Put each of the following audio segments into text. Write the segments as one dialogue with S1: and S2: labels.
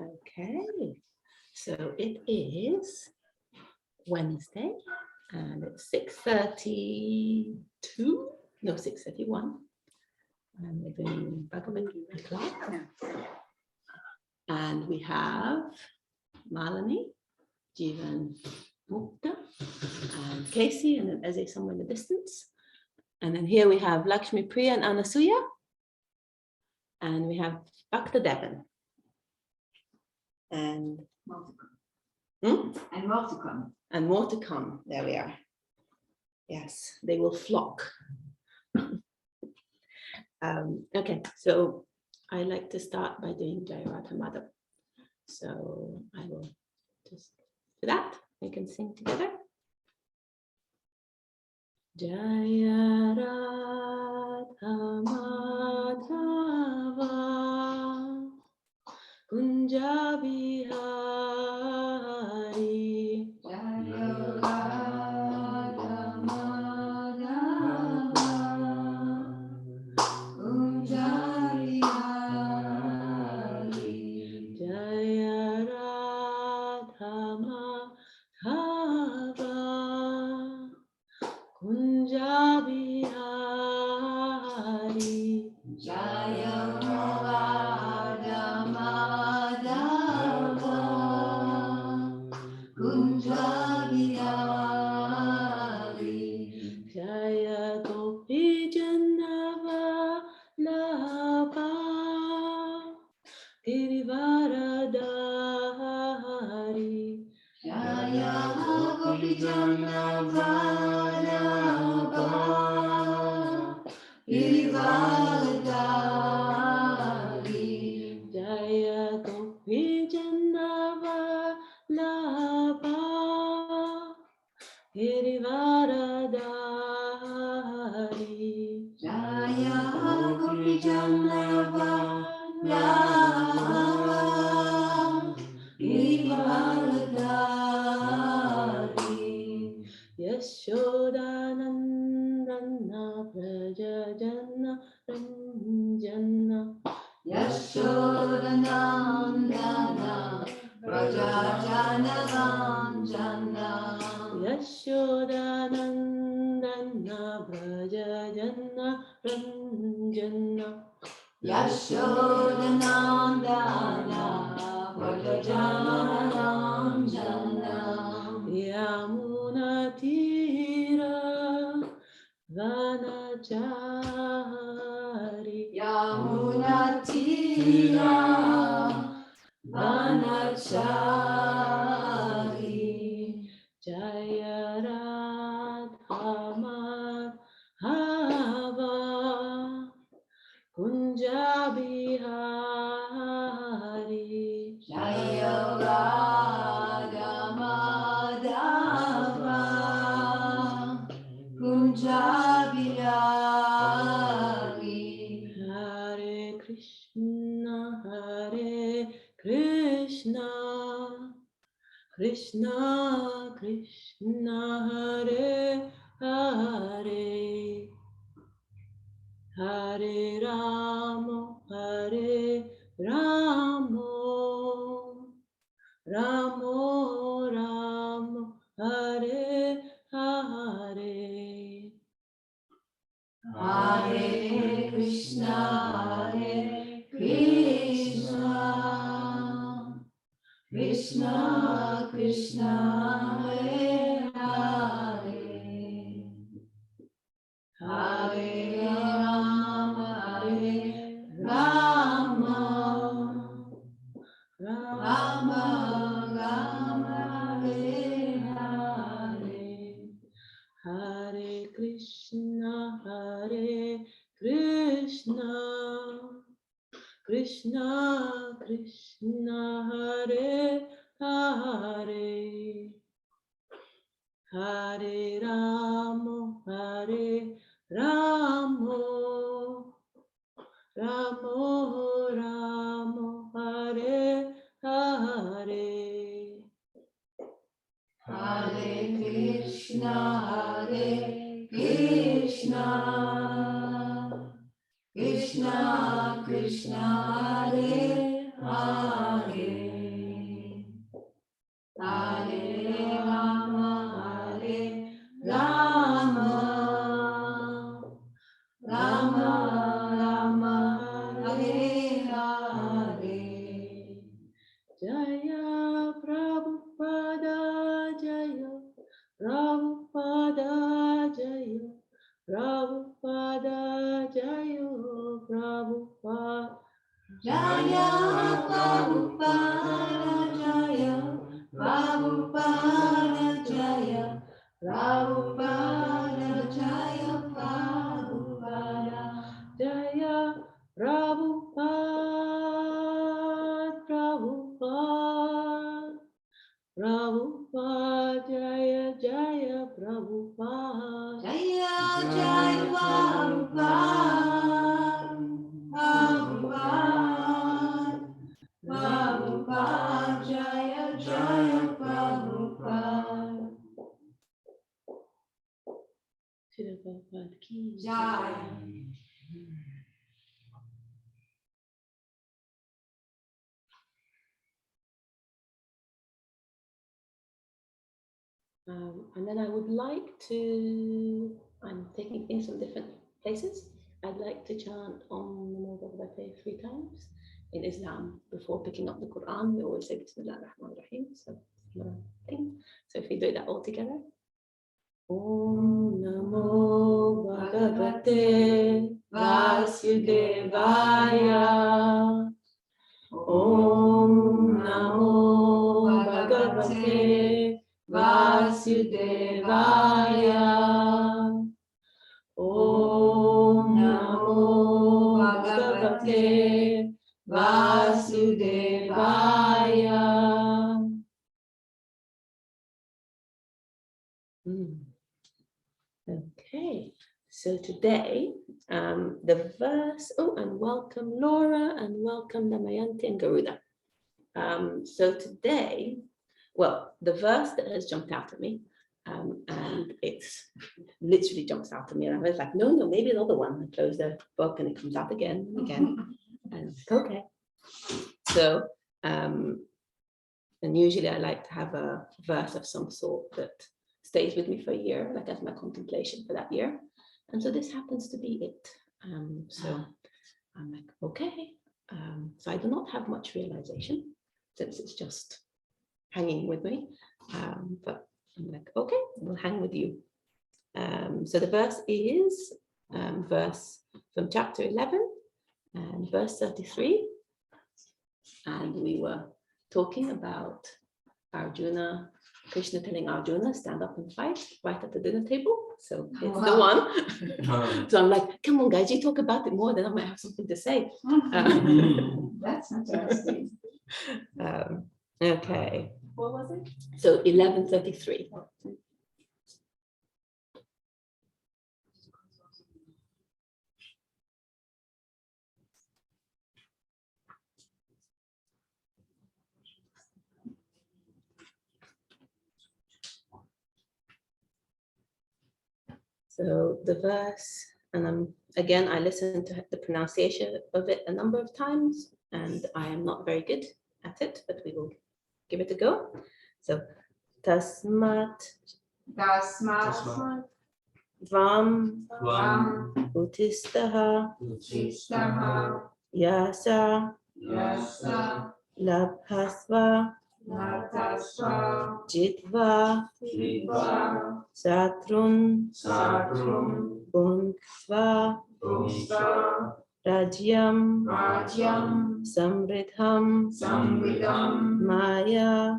S1: Okay, so it is Wednesday and it's 6:32, no, 6:31. And we're doing Bhagavad Gita class. And we have Malini, Jivan Mukta, and Casey, and then Eze somewhere in the distance. And then here we have Syamapriya and Anasuya. And we have Bhakta Devon. And
S2: more to come. And more to come.
S1: And more to come. There we are. Yes, they will flock. Okay, so I like to start by doing Jai Radha Madhav. So I will just do that. We can sing together. Jaya Radha Madhava Kunja Bihari
S2: Jaya Radha Madhava Kunja Bihari
S1: Jaya Radha Madhava Kunja Bihari
S2: Jaya Radha Madhava Kunja Bihari
S1: Jaya Gopi Jannavalabha Girivaradhari
S2: Jaya Gopi Jannavalabha Girivaradhari
S1: Jaya Gopi Jannavalabha Girivaradhari
S2: Jaya Gopi Jannavalabha Girivaradhari
S1: Yashodanandana Prajajana Ranjana
S2: Yashodanandana Prajajana Ranjana
S1: Yashodanandana Prajajana Ranjana
S2: Yashodanandana Prajajana Ranjana
S1: Yamunatira Vanachari
S2: Yamunatira Vanachari
S1: Jaya Radha Madhava Kunja Bihari
S2: Jaya Radha Madhava Kunja Bihari
S1: Hare Krishna Krishna Krishna Hare Hare Hare Rama Ramo Ramo Hare Hare
S2: Hare Krishna Krishna Krishna Krishna Hare Hare Hare Rama Rama Rama Rama Hare Hare
S1: Hare Krishna Krishna Krishna Hare Hare Hare Ramo Ramo Ramo Hare Hare
S2: Hare Krishna Krishna Krishna Hare Hare. Hare Rama, Hare Rama, Rama Rama, Hare Hare.
S1: Jaya Prabhupada Jaya Prabhupada Jaya Prabhupada Jaya Prabhupada
S2: Jaya Prabhupada Jaya Prabhupada Jaya Prabhupada Jaya Prabhupada
S1: Jaya Prabhupada Prabhupada Prabhupada Jaya Jaya Prabhupada
S2: Jaya Jaya Prabhupada Prabhupada Prabhupada Jaya Jaya Prabhupada
S1: Shri Prabhupada ki
S2: Jaya.
S1: And then I would like to, I'm taking things from different places. I'd like to chant Om Namo Bhagavate 3 times. In Islam, before picking up the Quran, we always say Bismillah ar-Rahman ar-Rahim. So, if we do that all together. Om Namo Bhagavate Vasudevaya. Om Namo Bhagavate Vasudevaya. Om Namo Bhagavate Vasudevaya. Okay, so today the verse, and welcome Laura and welcome Damayanti and Garuda. So today, well, the verse that has jumped out at me, and it's literally jumps out at me, and I was like, no, maybe another one. I close the book and it comes out again and again, and it's okay. So, and usually I like to have a verse of some sort that stays with me for a year, like as my contemplation for that year. And so this happens to be it. So I'm like, okay. So I do not have much realization since it's just hanging with me. But I'm like, okay, we'll hang with you. So the verse is verse from chapter 11 and verse 33. And we were talking about Arjuna, Krishna telling Arjuna, stand up and fight right at the dinner table. So it's the one. So I'm like, come on, guys, you talk about it more, then I might have something to say.
S2: That's interesting.
S1: Okay.
S2: What was it?
S1: So 1133. So the verse, and again, I listened to the pronunciation of it a number of times, and I am not very good at it, but we will give it a go. So, Tasmat Vam Utistaha Yasa Labhasva Jitva Satrun Bhunkva Rajyam Samridham Maya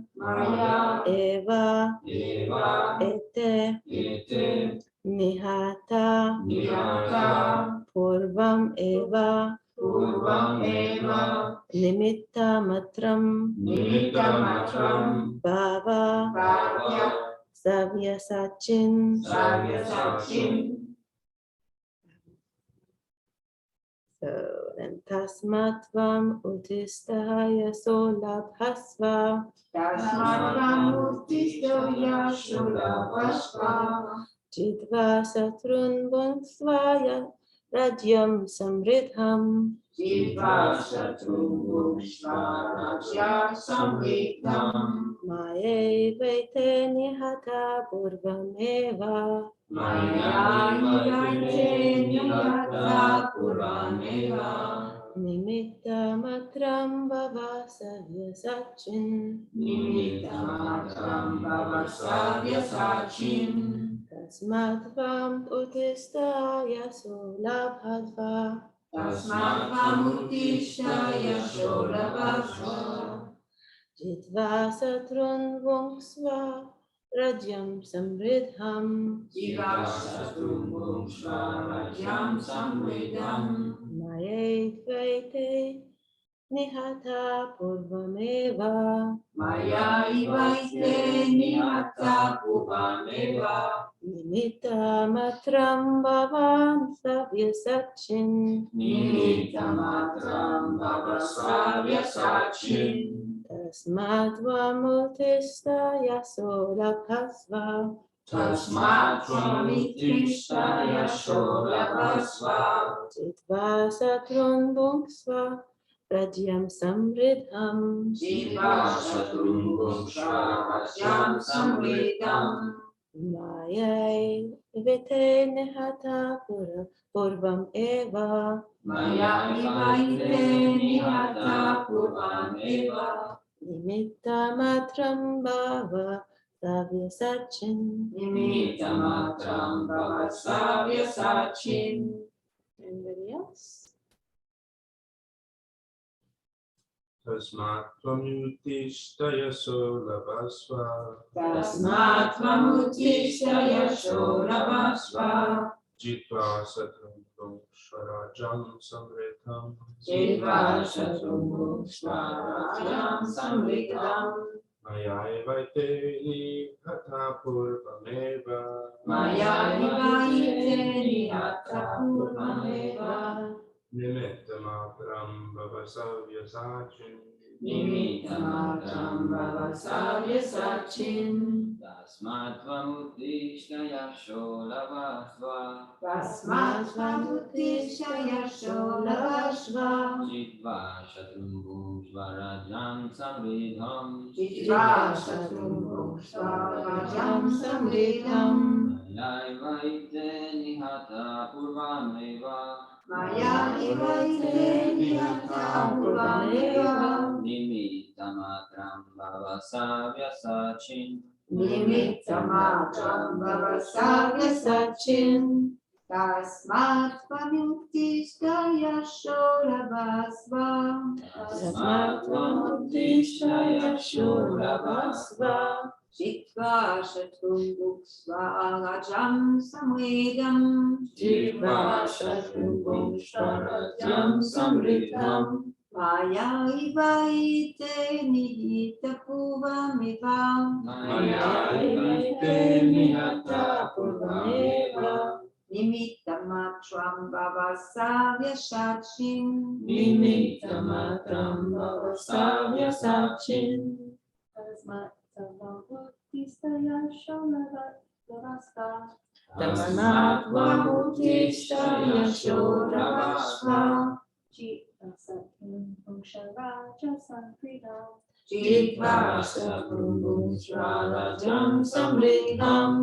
S1: Eva Ete Nihata Purvam Eva Nimitta Matram Bhava Savya Sachin. So then Tasmatvam Udistahaya Solabhasva Jidva Satrun Bhunsvaya Rajyam Samridham
S2: Jitva Shatrubhushva Rajya Samritam
S1: Maye Vaite Nihata Purvameva
S2: Maya Nivaite Nihata Purameva
S1: Nimitta Matram Bhava Savya Sachin
S2: Nimitta Matram Bhavasavya Sachin
S1: Tasmat Vam Utista Yaso Labhadva
S2: Tasmat Vamutishta Yasholabhasva
S1: Jitva Satrun Vungsva Rajyam Samridham
S2: Jiva Shatrubhushva Rajyam Samridam
S1: Maye Vaite Nihata Purvameva
S2: Maya Ivaite Nihata Puvameva
S1: Nimitta Matram Bhavan Savya Sachin
S2: Nimitta Matram Bhavasavya Sachin
S1: Tasmat Vamutista Yaso Labhasva
S2: Tasmat Vamutishta Yasholabhasva
S1: Jitva Satrun Bhungsva Rajyam Samridham
S2: Jiva Shatrubhushva Rajyam Samritam
S1: Maya Vite Nihata Purvam Eva
S2: Maya Ivaite Nihata Puvameva
S1: Nimitta Matram Bhava Savya Sachin
S2: Nimitta Matram Bhavasavya Sachin
S1: Anybody else?
S3: Tasmat Tvamutishta Yaso Labhasva
S2: Tasmat Vamutishta Yasholabhasva
S3: Jitva Satrun Swarajam Samritam
S2: Jiva Shatrubhushva Rajyam Samritam
S3: Maya Vaite Nihata Purvameva
S2: Maya Ivaite Nihata Purvameva
S3: Nimitta Matram Bhavasavya Sachin
S2: Nimitta Matram Bhavasavya Sachin
S4: Tasmat Vamutishta Yasholabhasva
S2: Tasmat Vamutishta Yasholabhasva
S4: Jitva Shatrubhushva Rajyam Samridham
S2: Jitva Shatrubhushva Rajyam Samritam
S4: Maya Vaite Nihata Purvameva
S2: Maya Ivaite Nihata Purvameva
S4: Nimitta Matram Bhavasavya Sachin
S2: Nimitta Matram Bhavasavya Sachin Tasmat Vamutishta Yasholabhasva
S1: Tasmat Vamutishta Yasholabhasva
S2: Jitva Shatrubhushva Rajyam Samridam
S1: Jitva Shatrubhushva Rajyam Samritam
S2: Maya Ivaite Nihita Puvameva
S3: Maya
S1: Ivaite Nihata Purvameva
S2: Nimitta Matram Bhavasavya Sachin
S1: Nimitta Matram Bhavasavya Sachin Tasmat Vamutishta Yasholabhasva Jitva Satrubhushva Rajyam Samritam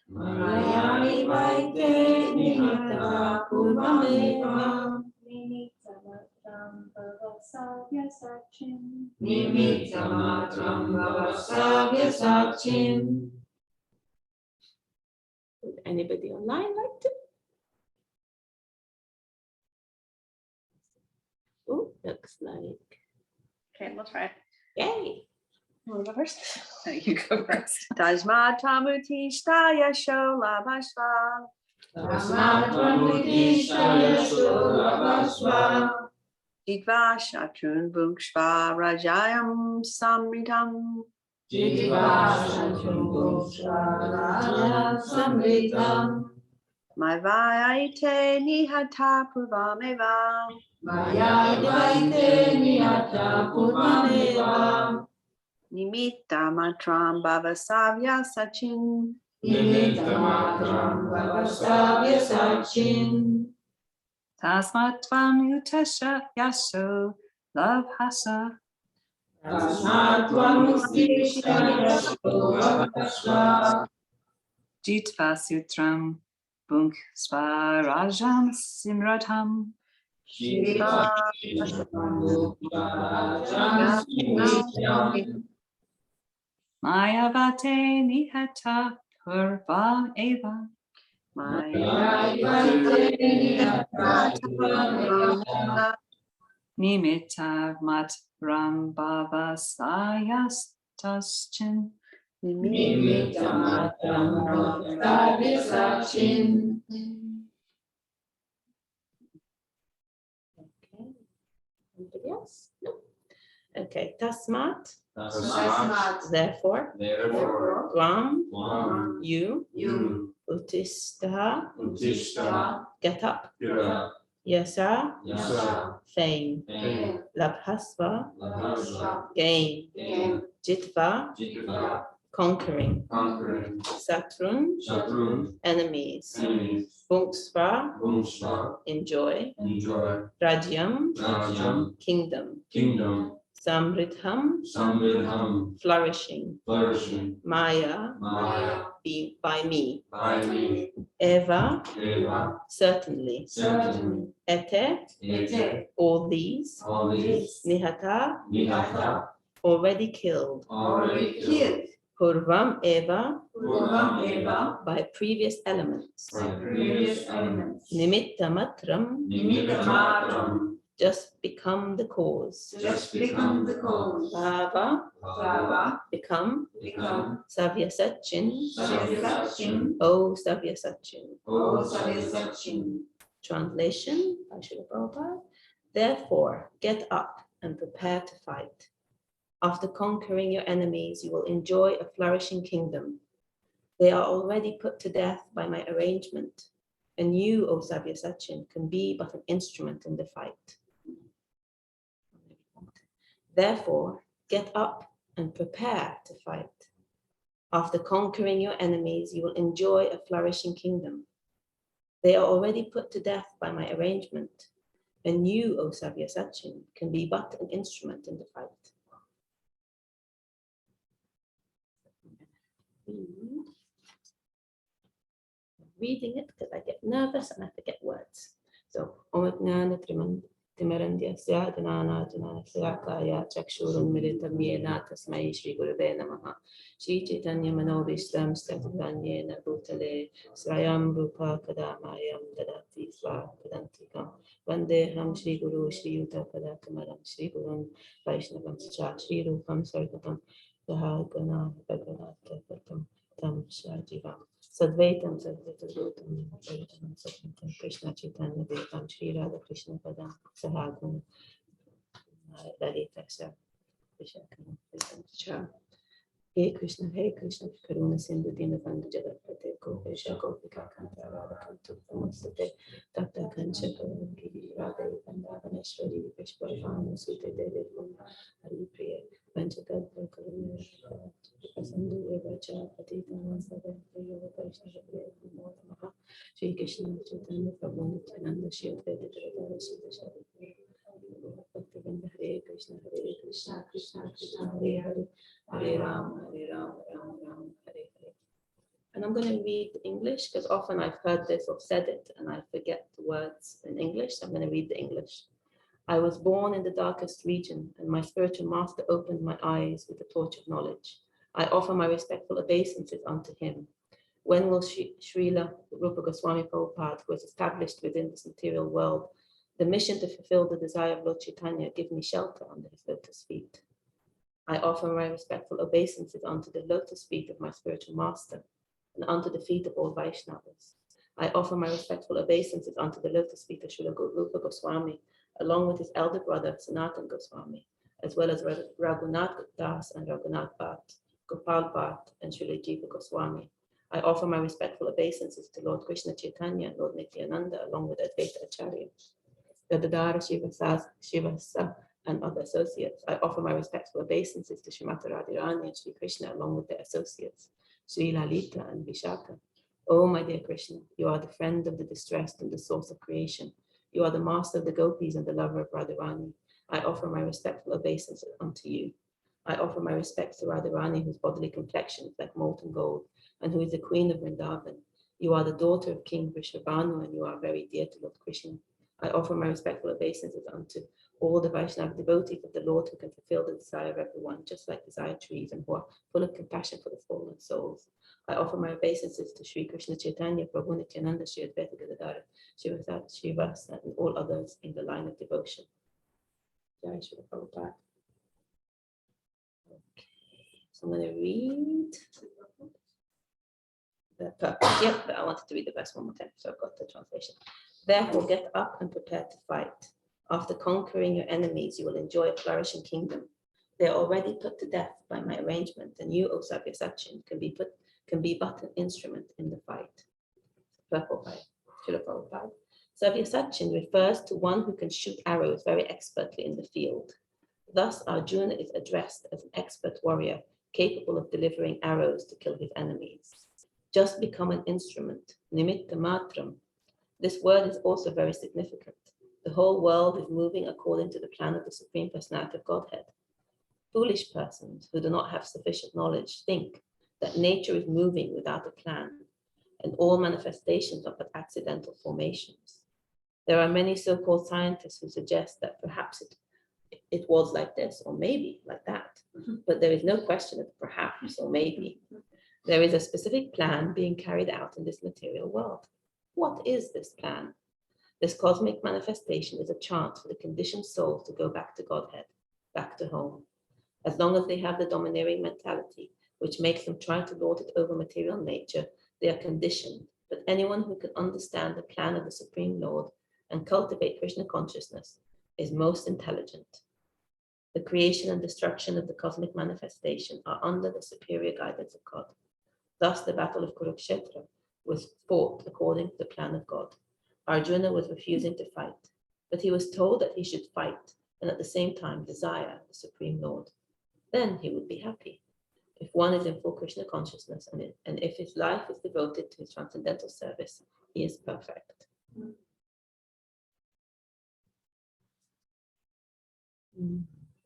S1: Maya Ivaite Nihata Purvameva
S2: Nimitta Matram Bhavasavya Sachin
S1: Would anybody online like to? Oh, looks like,
S5: Okay, we'll try.
S1: yay.
S5: You want to go first? You go first. Tasmat Vamutishta Yasholabhasva
S2: Tasmat Vamutishta Yasholabhasva
S5: Jitva Shatrubhushva Rajyam Samritam
S2: Jitva Shatrubhushva Rajyam Samritam
S5: Maya Nihata Purvameva
S2: Maya Ivaite Nihata Purvameva
S5: Nimitta Matram Bhavasavya Sachin
S2: Nimittamatram Bhavasavya Sachin.
S5: Tasmat Tvam Utasha Yasho Labhasa.
S2: Tasmatvam Uttishya Yasho
S5: Jitva Sutram Bunk Swarajam Simradham.
S2: Shiva
S5: Mayavate Nihata Purva Eva. Nimitta Matram Bhava Sayastaschin.
S2: Nimittamatram Bhavasavya Sachin.
S1: Okay. Anybody else? No. Okay. Tasmat.
S2: Tasmat.
S1: Therefore.
S3: Therefore,
S1: Ram.
S3: Ram,
S1: You.
S2: You.
S1: Utishta.
S3: Uttishta,
S1: Get up.
S3: get up,
S1: Yasa.
S3: Yasa,
S1: Fame.
S3: fame,
S1: Labhasva.
S3: Labhasva,
S1: Gain.
S2: Gain.
S1: Jitva.
S3: Jitva,
S1: Conquering.
S3: conquering,
S1: Satrun.
S3: Shatrun,
S1: Enemies.
S3: enemies,
S1: Bhungsva.
S3: Bhumsva,
S1: Enjoy.
S3: enjoy,
S1: Rajyam.
S3: Rajam,
S1: Kingdom.
S3: kingdom,
S1: Samridham.
S3: Samridham,
S1: Flourishing.
S3: flourishing,
S1: Maya.
S3: Maya,
S1: By me.
S3: by me,
S1: Eva.
S3: Eva,
S1: Certainly.
S3: certainly,
S1: Ete.
S3: Ete,
S1: All these.
S3: all these,
S1: Nihata.
S3: Nihata,
S1: Already killed.
S3: already killed,
S1: Purvam Eva.
S2: Purvam Eva.
S1: By previous elements.
S3: by previous elements,
S1: Nimitta matram.
S3: Nimittamatram,
S1: Just become the cause.
S2: Just become the cause.
S1: Bhava.
S2: Bhava.
S1: Become.
S2: Become.
S1: Savya Sachin.
S2: Savya Sachin.
S1: O Savya Sachin.
S2: O Savya Sachin.
S1: Translation by Srila Prabhupada. Therefore, get up and prepare to fight. After conquering your enemies, you will enjoy a flourishing kingdom. They are already put to death by my arrangement, and you, O Savya Sachin, can be but an instrument in the fight. Therefore, get up and prepare to fight. After conquering your enemies, you will enjoy a flourishing kingdom. They are already put to death by my arrangement, and you, O Savya Sachin, can be but an instrument in the fight. Reading it because I get nervous and I forget words. So, Om Jnana Timarandya Jnana Jnana Shakaya Chakshurun Militam Yena Tasmai Shri Gurave Namaha Shri Chaitanya Manobishtam Stativanyena Bhutale Swayam Rupa Kadamayam Dadati Sva Kadantikam Vandeham Shri Guru Shri Yuta Padakamaram Shri Gurun Vaishnavam Cha Shri Rupam Sargatam Sahagana Bhagavata Patam Tam Shajivam Sadvaitam Sadvaitam Sadvaitam Sadvaitam Krishna Chaitanya Devam Shri Radha Krishna Padam Sahaguna Lalita Sa Krishna Cha Hey Krishna Karuna Sindhu Dinavandhu Jagatpate Gopesha Gopika Kanta Radha Kantu Namastate Tata Kancha Karungi Radha Vandavaneshwari Vishwavana Sute Devi Hari Priya Vanchakad Karuna Sindhu Evacha Patita Masada Yoga Krishna Namo Namaha Shri Krishna Chaitanya Prabhu Nityananda Shri Advaita Gadadhara Sita Shri Hare Krishna Krishna Krishna Hare Hare Hare Ram Ram Ram Hare Hare. And I'm going to read English because often I've heard this or said it and I forget the words in English. So I'm going to read the English. I was born in the darkest region and my spiritual master opened my eyes with the torch of knowledge. I offer my respectful obeisances unto him. When will Srila Rupa Goswami Prabhupada, who is established within this material world, the mission to fulfill the desire of Lord Chaitanya, give me shelter under his lotus feet? I offer my respectful obeisances unto the lotus feet of my spiritual master and unto the feet of all Vaishnavas. I offer my respectful obeisances unto the lotus feet of Srila Rupa Goswami, along with his elder brother Sanatan Goswami, as well as Raghunath Das and Raghunath Bhatt, Gopal Bhatt, and Srila Jiva Goswami. I offer my respectful obeisances to Lord Krishna Chaitanya and Lord Nityananda, along with Advaita Acharya, Gadadhara Shivasa, and other associates. I offer my respectful obeisances to Srimati Radharani and Sri Krishna along with their associates. Sri Lalita and Vishaka. Oh, my dear Krishna, you are the friend of the distressed and the source of creation. You are the master of the gopis and the lover of Radharani. I offer my respectful obeisance unto you. I offer my respects to Radharani, whose bodily complexion is like molten gold, and who is the queen of Vrindavan. You are the daughter of King Vrishabhanu, and you are very dear to Lord Krishna. I offer my respectful obeisances unto all the Vaishnava devotees of the Lord who can fulfill the desire of everyone, just like desire trees, and who are full of compassion for the fallen souls. I offer my obeisances to Sri Krishna Chaitanya, Prabhu Nityananda, Sri Advaita Gadadhara, Srivasa, and all others in the line of devotion. Jai Shri Prabhupada. Okay, so I'm going to read the purpose. Yep, but I wanted to read the verse one more time, so I've got the translation. Therefore, get up and prepare to fight. After conquering your enemies, you will enjoy a flourishing kingdom. They are already put to death by my arrangement, and you, O Savyasachin, can be but an instrument in the fight. Purple by Srila Prabhupada. Savyasachin refers to one who can shoot arrows very expertly in the field. Thus, Arjuna is addressed as an expert warrior, capable of delivering arrows to kill his enemies. Just become an instrument, nimitta matram. This word is also very significant. The whole world is moving according to the plan of the Supreme Personality of Godhead. Foolish persons who do not have sufficient knowledge think that nature is moving without a plan, and all manifestations are but accidental formations. There are many so-called scientists who suggest that perhaps it was like this, or maybe like that. But there is no question of perhaps or maybe. There is a specific plan being carried out in this material world. What is this plan? This cosmic manifestation is a chance for the conditioned souls to go back to Godhead, back to home. As long as they have the domineering mentality, which makes them try to lord it over material nature, they are conditioned. But anyone who can understand the plan of the Supreme Lord and cultivate Krishna consciousness is most intelligent. The creation and destruction of the cosmic manifestation are under the superior guidance of God. Thus, the battle of Kurukshetra was fought according to the plan of God. Arjuna was refusing to fight, but he was told that he should fight and at the same time desire the Supreme Lord. Then he would be happy. If one is in full Krishna consciousness and if his life is devoted to his transcendental service, he is perfect.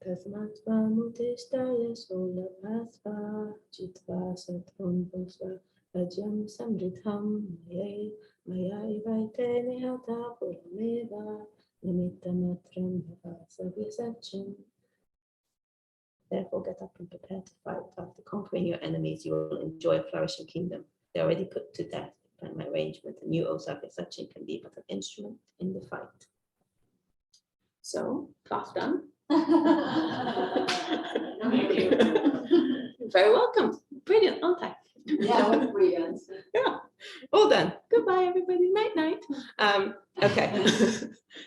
S1: Tasmat Svamutistaya Solabhasva Chitva Sattvam Bhusva Ajam Samridham Maya Ivaite Nihata Purameva Nimitta Matram Savyasachin. Therefore, get up and prepare to fight. After conquering your enemies, you will enjoy a flourishing kingdom. They are already put to death by my arrangement, and you, O Savyasachin, can be but an instrument in the fight. So, class done.
S3: Thank you.
S1: Very welcome. Brilliant, aren't I?
S3: Yeah, that's brilliant.
S1: Yeah, all done. Goodbye, everybody. Night, night. Okay.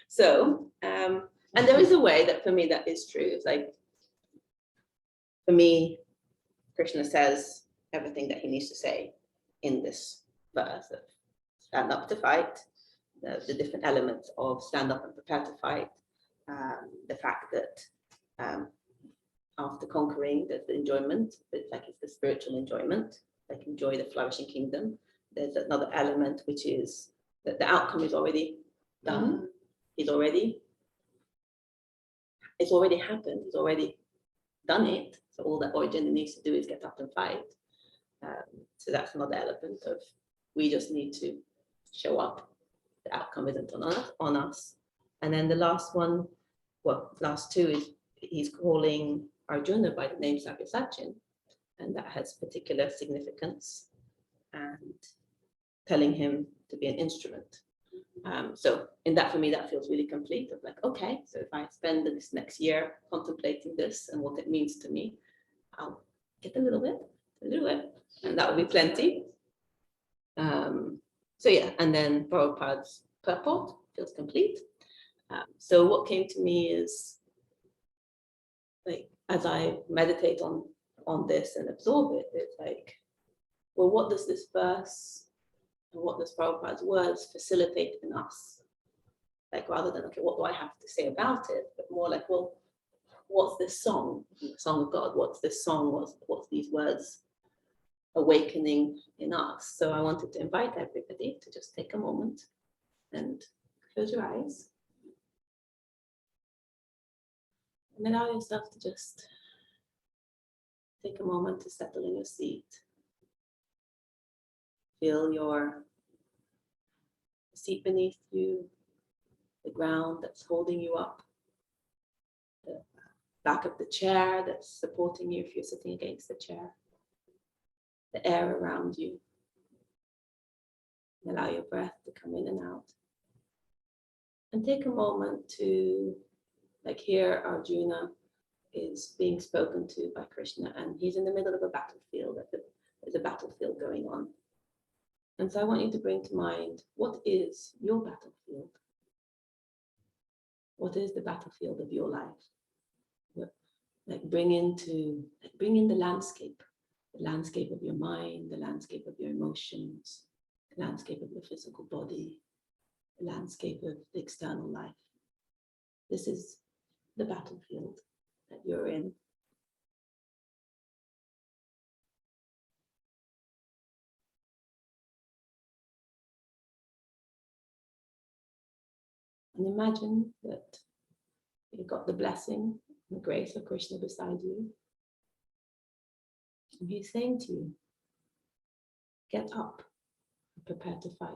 S1: So, and there is a way that for me that is true. It's like, for me, Krishna says everything that he needs to say in this verse of stand up to fight, the different elements of stand up and prepare to fight, the fact that after conquering the enjoyment, it's like it's the spiritual enjoyment, like enjoy the flourishing kingdom. There's another element which is that the outcome is already done. It's already happened. He's already done it. So all that Arjuna needs to do is get up and fight. So that's another element of we just need to show up. The outcome isn't on us. And then the last one, well, last two is he's calling Arjuna by the name Savyasachin, and that has particular significance and telling him to be an instrument. So in that, for me, that feels really complete of like, okay, so if I spend this next year contemplating this and what it means to me, I'll get a little bit, and that will be plenty. So yeah, and then Prabhupada's purport feels complete. So what came to me is, like, as I meditate on this and absorb it, it's like, well, what does this verse and what does Prabhupada's words facilitate in us? Like, rather than, okay, what do I have to say about it? But more like, well, what's this song? The song of God, what's this song? What's these words awakening in us. So I wanted to invite everybody to just take a moment and close your eyes and allow yourself to just take a moment to settle in your seat. Feel your seat beneath you, the ground that's holding you up, the back of the chair that's supporting you if you're sitting against the chair, the air around you. And allow your breath to come in and out. And take a moment to, like here, Arjuna is being spoken to by Krishna, and he's in the middle of a battlefield. There's a battlefield going on. And so I want you to bring to mind, what is your battlefield? What is the battlefield of your life? Bring in the landscape of your mind, the landscape of your emotions, the landscape of the physical body, the landscape of the external life. This is the battlefield that you're in. And imagine that you've got the blessing and the grace of Krishna beside you. And he's saying to you, get up and prepare to fight.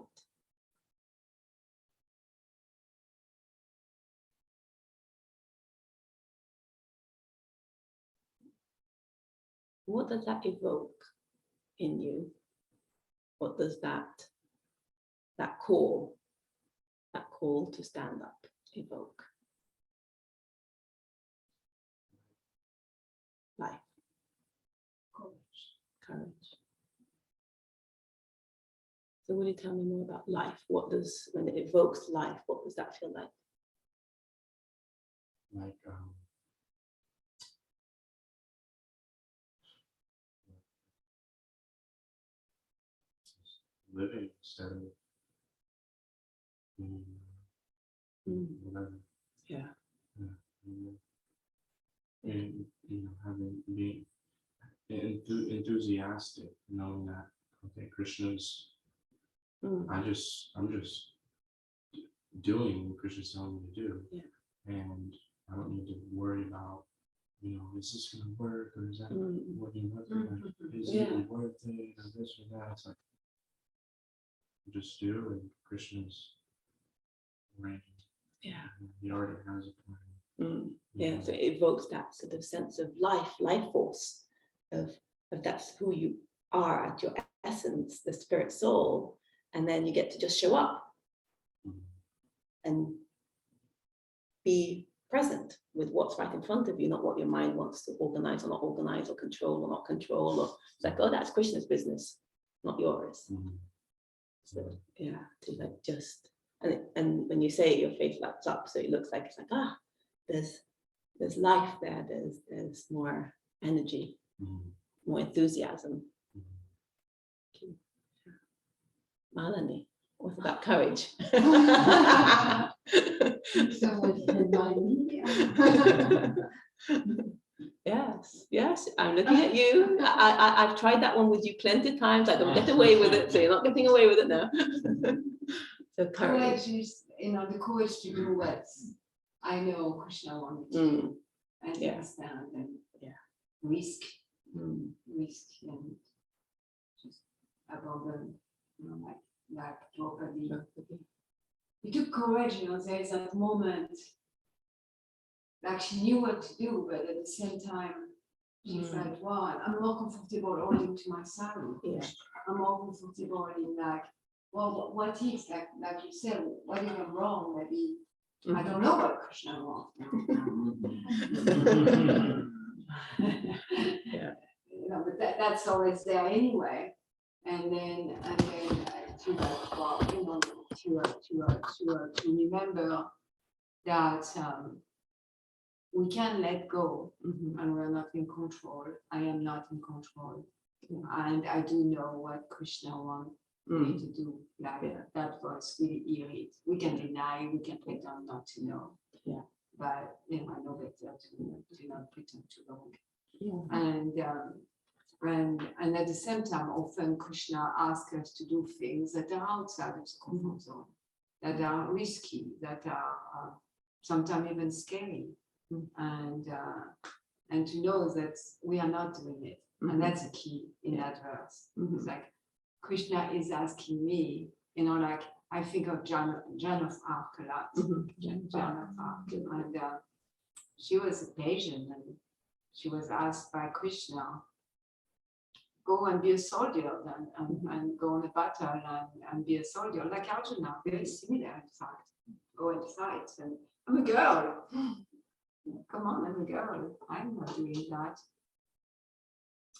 S1: What does that evoke in you? What does that call to stand up evoke? Life. Courage. So will you tell me more about life? When it evokes life, what does that feel like?
S6: Like living instead of whatever.
S1: Yeah.
S6: And being enthusiastic, knowing that okay, Krishna's. I'm just doing what Krishna's telling me to do, and I don't need to worry about, is this going to work, or is that working with it? Is it really worth it, or this or that? It's like just do, and Krishna's reigning.
S1: Yeah.
S6: He already has a plan.
S1: Yeah, so it evokes that sort of sense of life force, of that's who you are at your essence, the spirit soul, and then you get to just show up and be present with what's right in front of you, not what your mind wants to organize or not organize, or control or not control. Or it's like, oh, that's Krishna's business, not yours. So yeah, to like just and when you say it, your face lights up, so it looks like it's like, there's life there, there's more energy, more enthusiasm. Malini, what's about courage? Yes, I'm looking at you. I've tried that one with you plenty of times. I don't get away with it, so you're not getting away with it now. So
S3: Courage is, the courage to do what I know Krishna wanted to do, and stand and risk, and just above them, like Draupadi. It took courage, there is that moment, like she knew what to do, but at the same time, she's like, wow, I'm more comfortable holding to my sari. I'm more comfortable in what is, like you said, what if I'm wrong? Maybe I don't know what Krishna wants. But that's always there anyway. And then to remember that we can let go, and we're not in control. I am not in control, and I do know what Krishna wants me to do. That was really eerie. We can deny, we can pretend not to know. But I know better to not pretend to know. And And at the same time, often Krishna asks us to do things that are outside of the comfort zone, that are risky, that are sometimes even scary, and to know that we are not doing it. And that's the key in that verse. It's like Krishna is asking me, like I think of Joan of Arc a lot. Joan of Arc, and she was a Persian, and she was asked by Krishna, go and be a soldier and go on a battle and be a soldier, like Arjuna, very similar in fact. Go and fight. And I'm a girl. Come on, I'm a girl. I'm not doing that.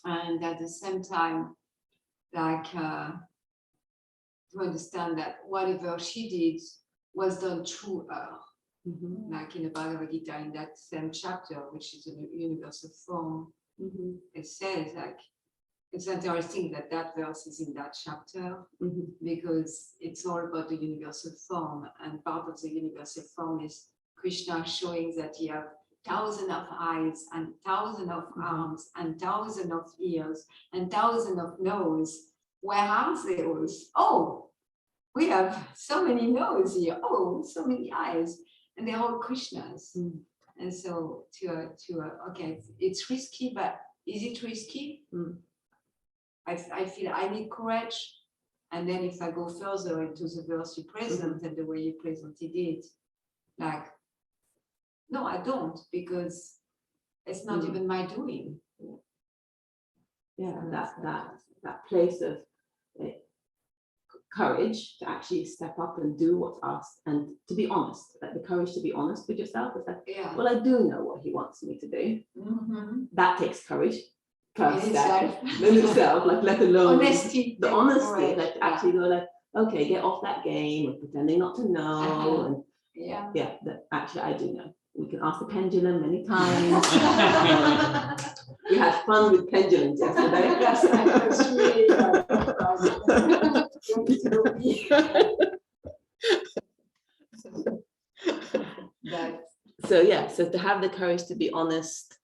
S3: And at the same time, like to understand that whatever she did was done through her. Like in the Bhagavad Gita, in that same chapter, which is a universal form, it says like, it's interesting that that verse is in that chapter because it's all about the universal form, and part of the universal form is Krishna showing that he has thousands of eyes and thousands of arms and thousands of ears and thousands of nose. Where are those? Oh, we have so many nose here. Oh, so many eyes, and they're all Krishnas. And so okay, it's risky, but is it risky? I feel I need courage, and then if I go further into the verse you present and the way you presented it, like, no, I don't, because it's not even my doing.
S1: Yeah, that place of courage to actually step up and do what's asked, and to be honest, like the courage to be honest with yourself. It's like, well, I do know what he wants me to do. That takes courage. First step in itself, like let alone
S3: honesty,
S1: the honesty,
S3: courage,
S1: like to actually go like, okay, get off that game of pretending not to know, and that actually I do know. We can ask the pendulum many times. We had fun with pendulums yesterday. So to have the courage to be honest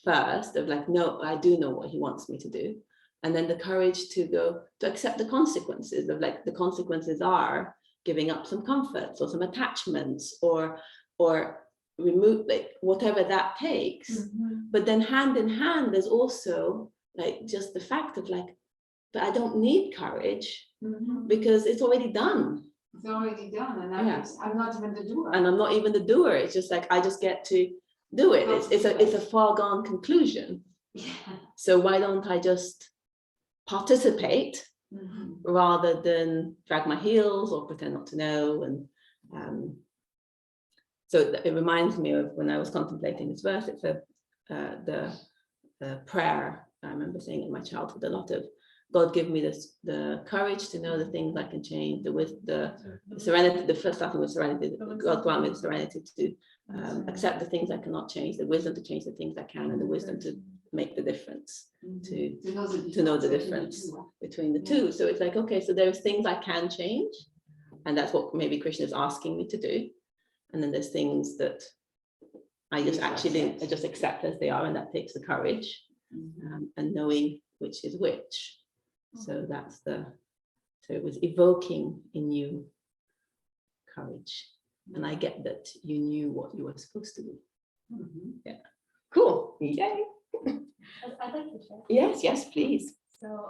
S1: first, of like, no, I do know what he wants me to do, and then the courage to go to accept the consequences of, like, the consequences are giving up some comforts or some attachments or remove, like, whatever that takes. But then hand in hand, there's also like just the fact of like, but I don't need courage because it's already done.
S3: It's already done, and I'm not even the doer.
S1: And I'm not even the doer. It's just like I just get to do it. It's a foregone conclusion. So why don't I just participate rather than drag my heels or pretend not to know? And so it reminds me of when I was contemplating this verse. It's the prayer I remember saying in my childhood a lot of, God, give me the courage to know the things I can change, the serenity, the first starting with serenity, God grant me the serenity to accept the things I cannot change, the wisdom to change the things I can, and the wisdom to make the difference, to know the difference between the two. So it's like, okay, so there's things I can change, and that's what maybe Krishna is asking me to do. And then there's things that I just accept as they are, and that takes the courage and knowing which is which. So so it was evoking in you courage. And I get that you knew what you were supposed to do. Yeah. Cool. Yay.
S7: I'd like to share.
S1: Yes, please.
S7: So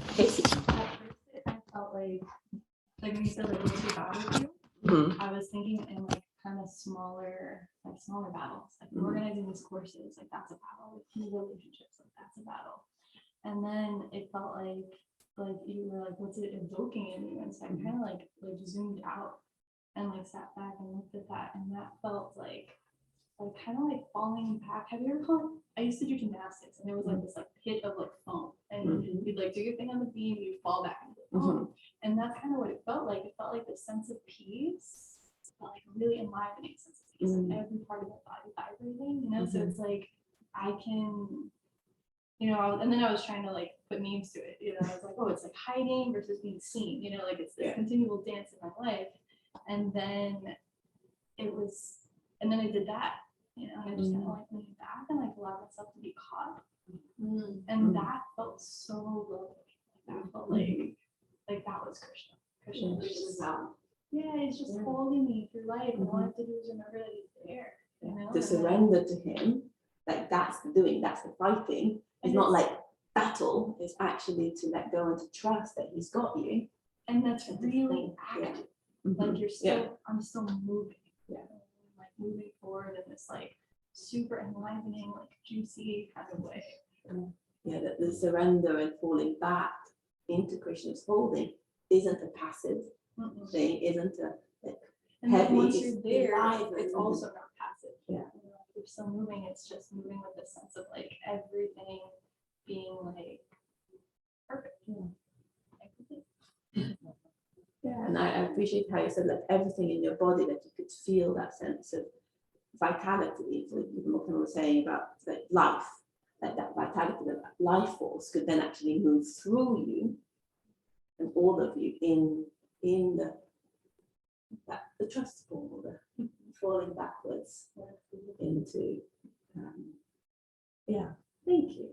S1: Casey.
S7: at first I felt like when you said like what's your battle with you, I was thinking in like kind of smaller battles. Like organizing these courses, like that's a battle. Like new relationships, like that's a battle. And then it felt like you were like, what's it evoking in you? And so I kind of like zoomed out and like sat back and looked at that, and that felt like kind of like falling back. Have you ever fallen? I used to do gymnastics, and there was like this like pit of like foam, and you'd like do your thing on the beam, you'd fall back into the foam. And that's kind of what it felt like. It felt like this sense of peace, but like a really enlivening sense of peace. Like every part of the body vibrating, So it's like I can. And then I was trying to like put names to it. I was like, oh, it's like hiding versus being seen. Like it's this continual dance in my life. And then I did that. And I just kind of like leaned back and like allowed myself to be caught. And that felt so good. That felt like that was Krishna. Krishna was just, yeah, he's just holding me through life. And all I have to do is remember that he's there. You know?
S1: To surrender to him, like that's the doing, that's the fighting. It's not like battle, it's actually to let go and to trust that he's got you.
S7: And that's really active. Like you're still, I'm still moving.
S1: Yeah.
S7: Like moving forward in this like super enlivening, like juicy kind of way.
S1: Yeah, that the surrender and falling back into Krishna's holding isn't a passive thing, isn't a like
S7: And then
S1: heavy,
S7: once
S1: it's
S7: you're there,
S1: alive
S7: it's
S1: and-
S7: also not passive.
S1: Yeah.
S7: You know, if you're still moving, it's just moving with a sense of like everything being like perfect.
S1: Yeah, and I appreciate how you said like everything in your body, that you could feel that sense of vitality. So what I was saying about like life, like that vitality, that life force could then actually move through you and all of you in the trust fall, the falling backwards into yeah. Thank you.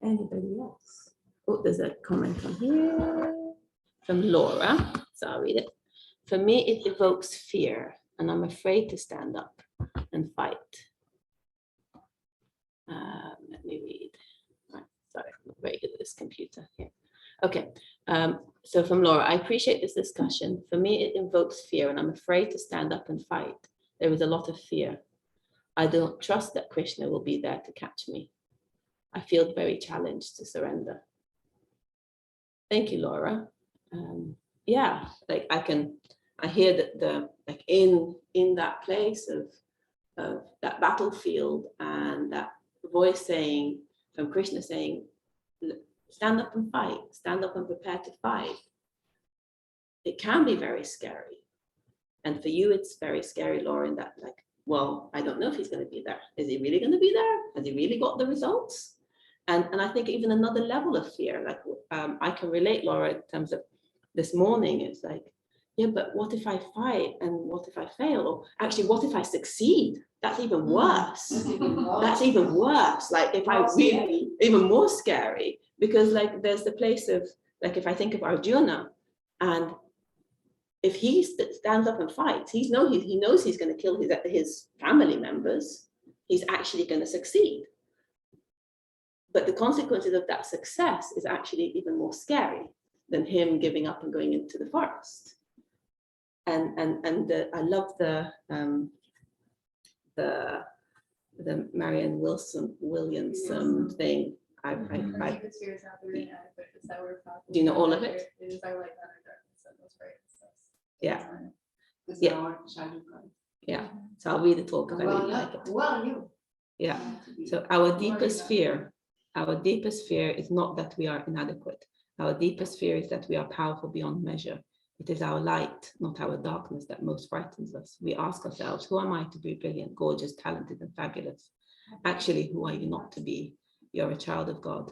S1: Anybody else? Oh, there's a comment on here from Laura, so I'll read it. For me, it evokes fear, and I'm afraid to stand up and fight. Let me read. Right, sorry, I'm not very good at this computer here. Okay, so from Laura, I appreciate this discussion. For me, it invokes fear, and I'm afraid to stand up and fight. There is a lot of fear. I don't trust that Krishna will be there to catch me. I feel very challenged to surrender. Thank you, Laura. Yeah, like I hear that the like in that place of that battlefield and that voice saying from Krishna saying, stand up and fight, stand up and prepare to fight. It can be very scary. And for you, it's very scary, Laura, in that like, well, I don't know if he's going to be there. Is he really going to be there? Has he really got the results? And I think even another level of fear, like I can relate, Laura, in terms of this morning, it's like, yeah, but what if I fight and what if I fail? Or actually, what if I succeed? That's even worse. That's even worse. Like if I really, even more scary, because like there's the place of, like if I think of Arjuna, and if he stands up and fights, he knows he's going to kill his family members. He's actually going to succeed. But the consequences of that success is actually even more scary than him giving up and going into the forest. And I love the Marianne Williamson thing. Do you know all of it? Yeah. Yeah. Yeah. So I'll read the talk because I really like it.
S2: Well, you.
S1: Yeah. So our deepest fear is not that we are inadequate. Our deepest fear is that we are powerful beyond measure. It is our light, not our darkness, that most frightens us. We ask ourselves, who am I to be brilliant, gorgeous, talented, and fabulous? Actually, who are you not to be? You're a child of God.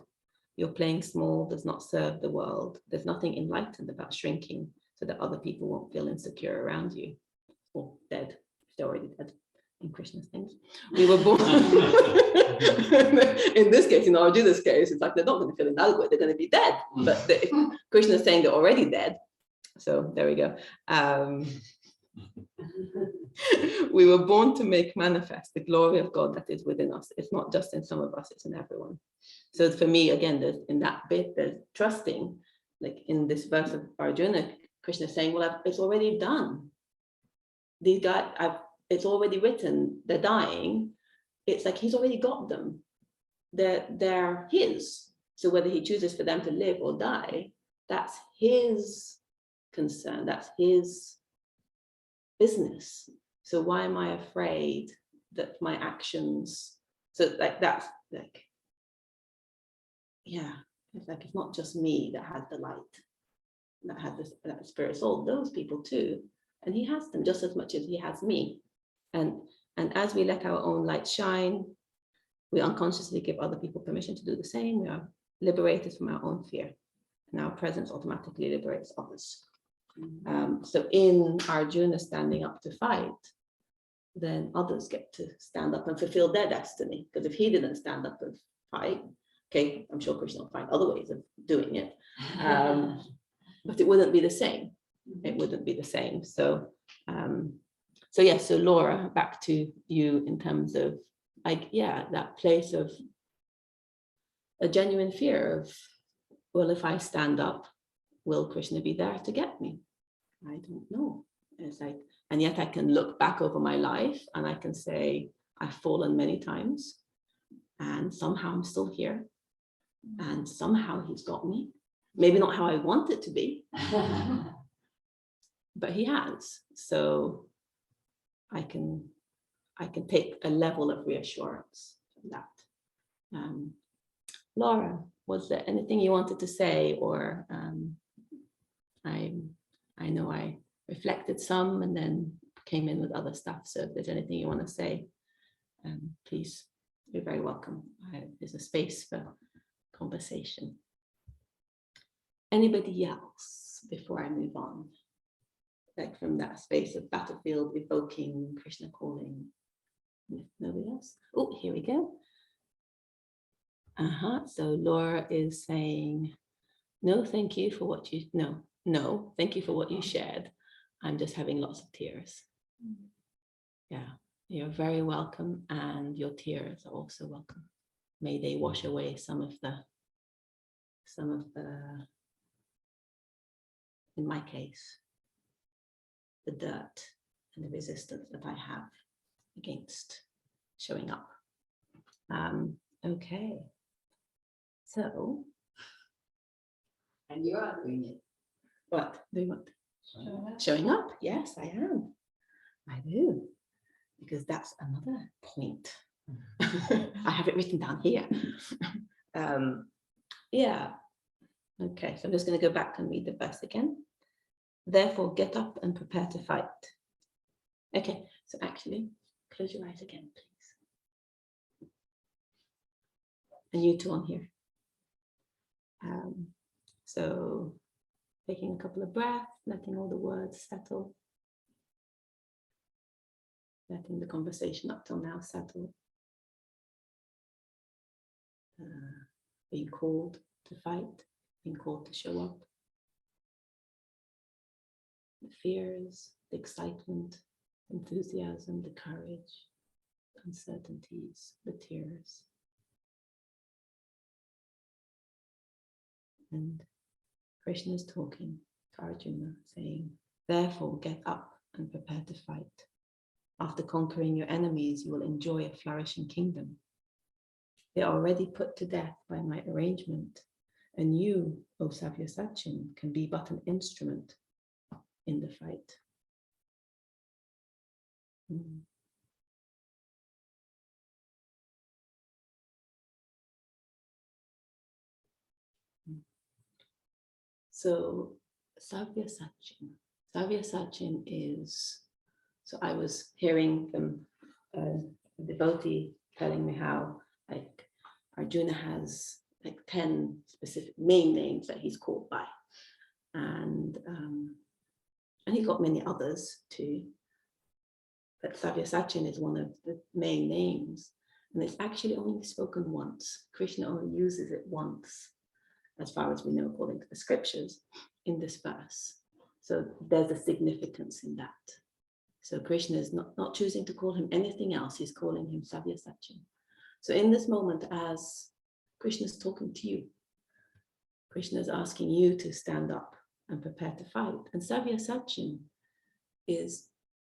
S1: Your playing small does not serve the world. There's nothing enlightened about shrinking so that other people won't feel insecure around you or dead, if they're already dead. In Krishna's things, we were born. In this case, in Arjuna's case, it's like they're not going to feel inadequate; they're going to be dead. But Krishna's saying they're already dead. So there we go. We were born to make manifest the glory of God that is within us. It's not just in some of us; it's in everyone. So for me, again, there's in that bit, there's trusting. Like in this verse of Arjuna, Krishna is saying, "Well, it's already done. These guys, it's already written, they're dying." It's like he's already got them. They're his. So whether he chooses for them to live or die, that's his concern. That's his business. So why am I afraid that my actions, so like that's like, yeah, it's like it's not just me that has the light, that has that spirit soul, those people too. And he has them just as much as he has me. And as we let our own light shine, we unconsciously give other people permission to do the same. We are liberated from our own fear, and our presence automatically liberates others. So in Arjuna standing up to fight, then others get to stand up and fulfill their destiny. Because if he didn't stand up fight. Okay, I'm sure Krishna will find other ways of doing it, but it wouldn't be the same. It wouldn't be the same. So, so yeah. So Laura, back to you in terms of like, yeah, that place of a genuine fear of, well, if I stand up, will Krishna be there to get me? I don't know. It's like, and yet I can look back over my life and I can say I've fallen many times, and somehow I'm still here, and somehow he's got me. Maybe not how I want it to be, but he has. So I can take a level of reassurance from that. Laura, was there anything you wanted to say, or I know I reflected some and then came in with other stuff. So if there's anything you want to say, please, you're very welcome. There's a space for conversation. Anybody else before I move on? Like from that space of battlefield evoking Krishna calling. Nobody else? Oh, here we go. So Laura is saying, no, thank you for what you, no, thank you for what you shared. I'm just having lots of tears. Yeah, you're very welcome, and your tears are also welcome. May they wash away some of the, in my case, the dirt and the resistance that I have against showing up. Okay, so.
S2: And you are doing it.
S1: What? Doing what? Showing up. Yes, I am. I do. Because that's another point. I have it written down here. Yeah. Okay, so I'm just going to go back and read the verse again. Therefore, get up and prepare to fight. Okay, so actually, close your eyes again, please. And you too on here. So, taking a couple of breaths, letting all the words settle. Letting the conversation up till now settle. Being called to fight, being called to show up. The fears, the excitement, enthusiasm, the courage, uncertainties, the tears. And Krishna is talking to Arjuna, saying, therefore get up and prepare to fight. After conquering your enemies, you will enjoy a flourishing kingdom. They are already put to death by my arrangement, and you, O Savyasachin, can be but an instrument in the fight. So Savyasachin is, so I was hearing from a devotee telling me how like Arjuna has like 10 specific main names that he's called by. And he got many others too. But Savyasachin is one of the main names. And it's actually only spoken once. Krishna only uses it once, as far as we know, according to the scriptures, in this verse. So there's a significance in that. So Krishna is not choosing to call him anything else. He's calling him Savyasachin. So in this moment, as Krishna is talking to you, Krishna is asking you to stand up and prepare to fight. And Savyasachin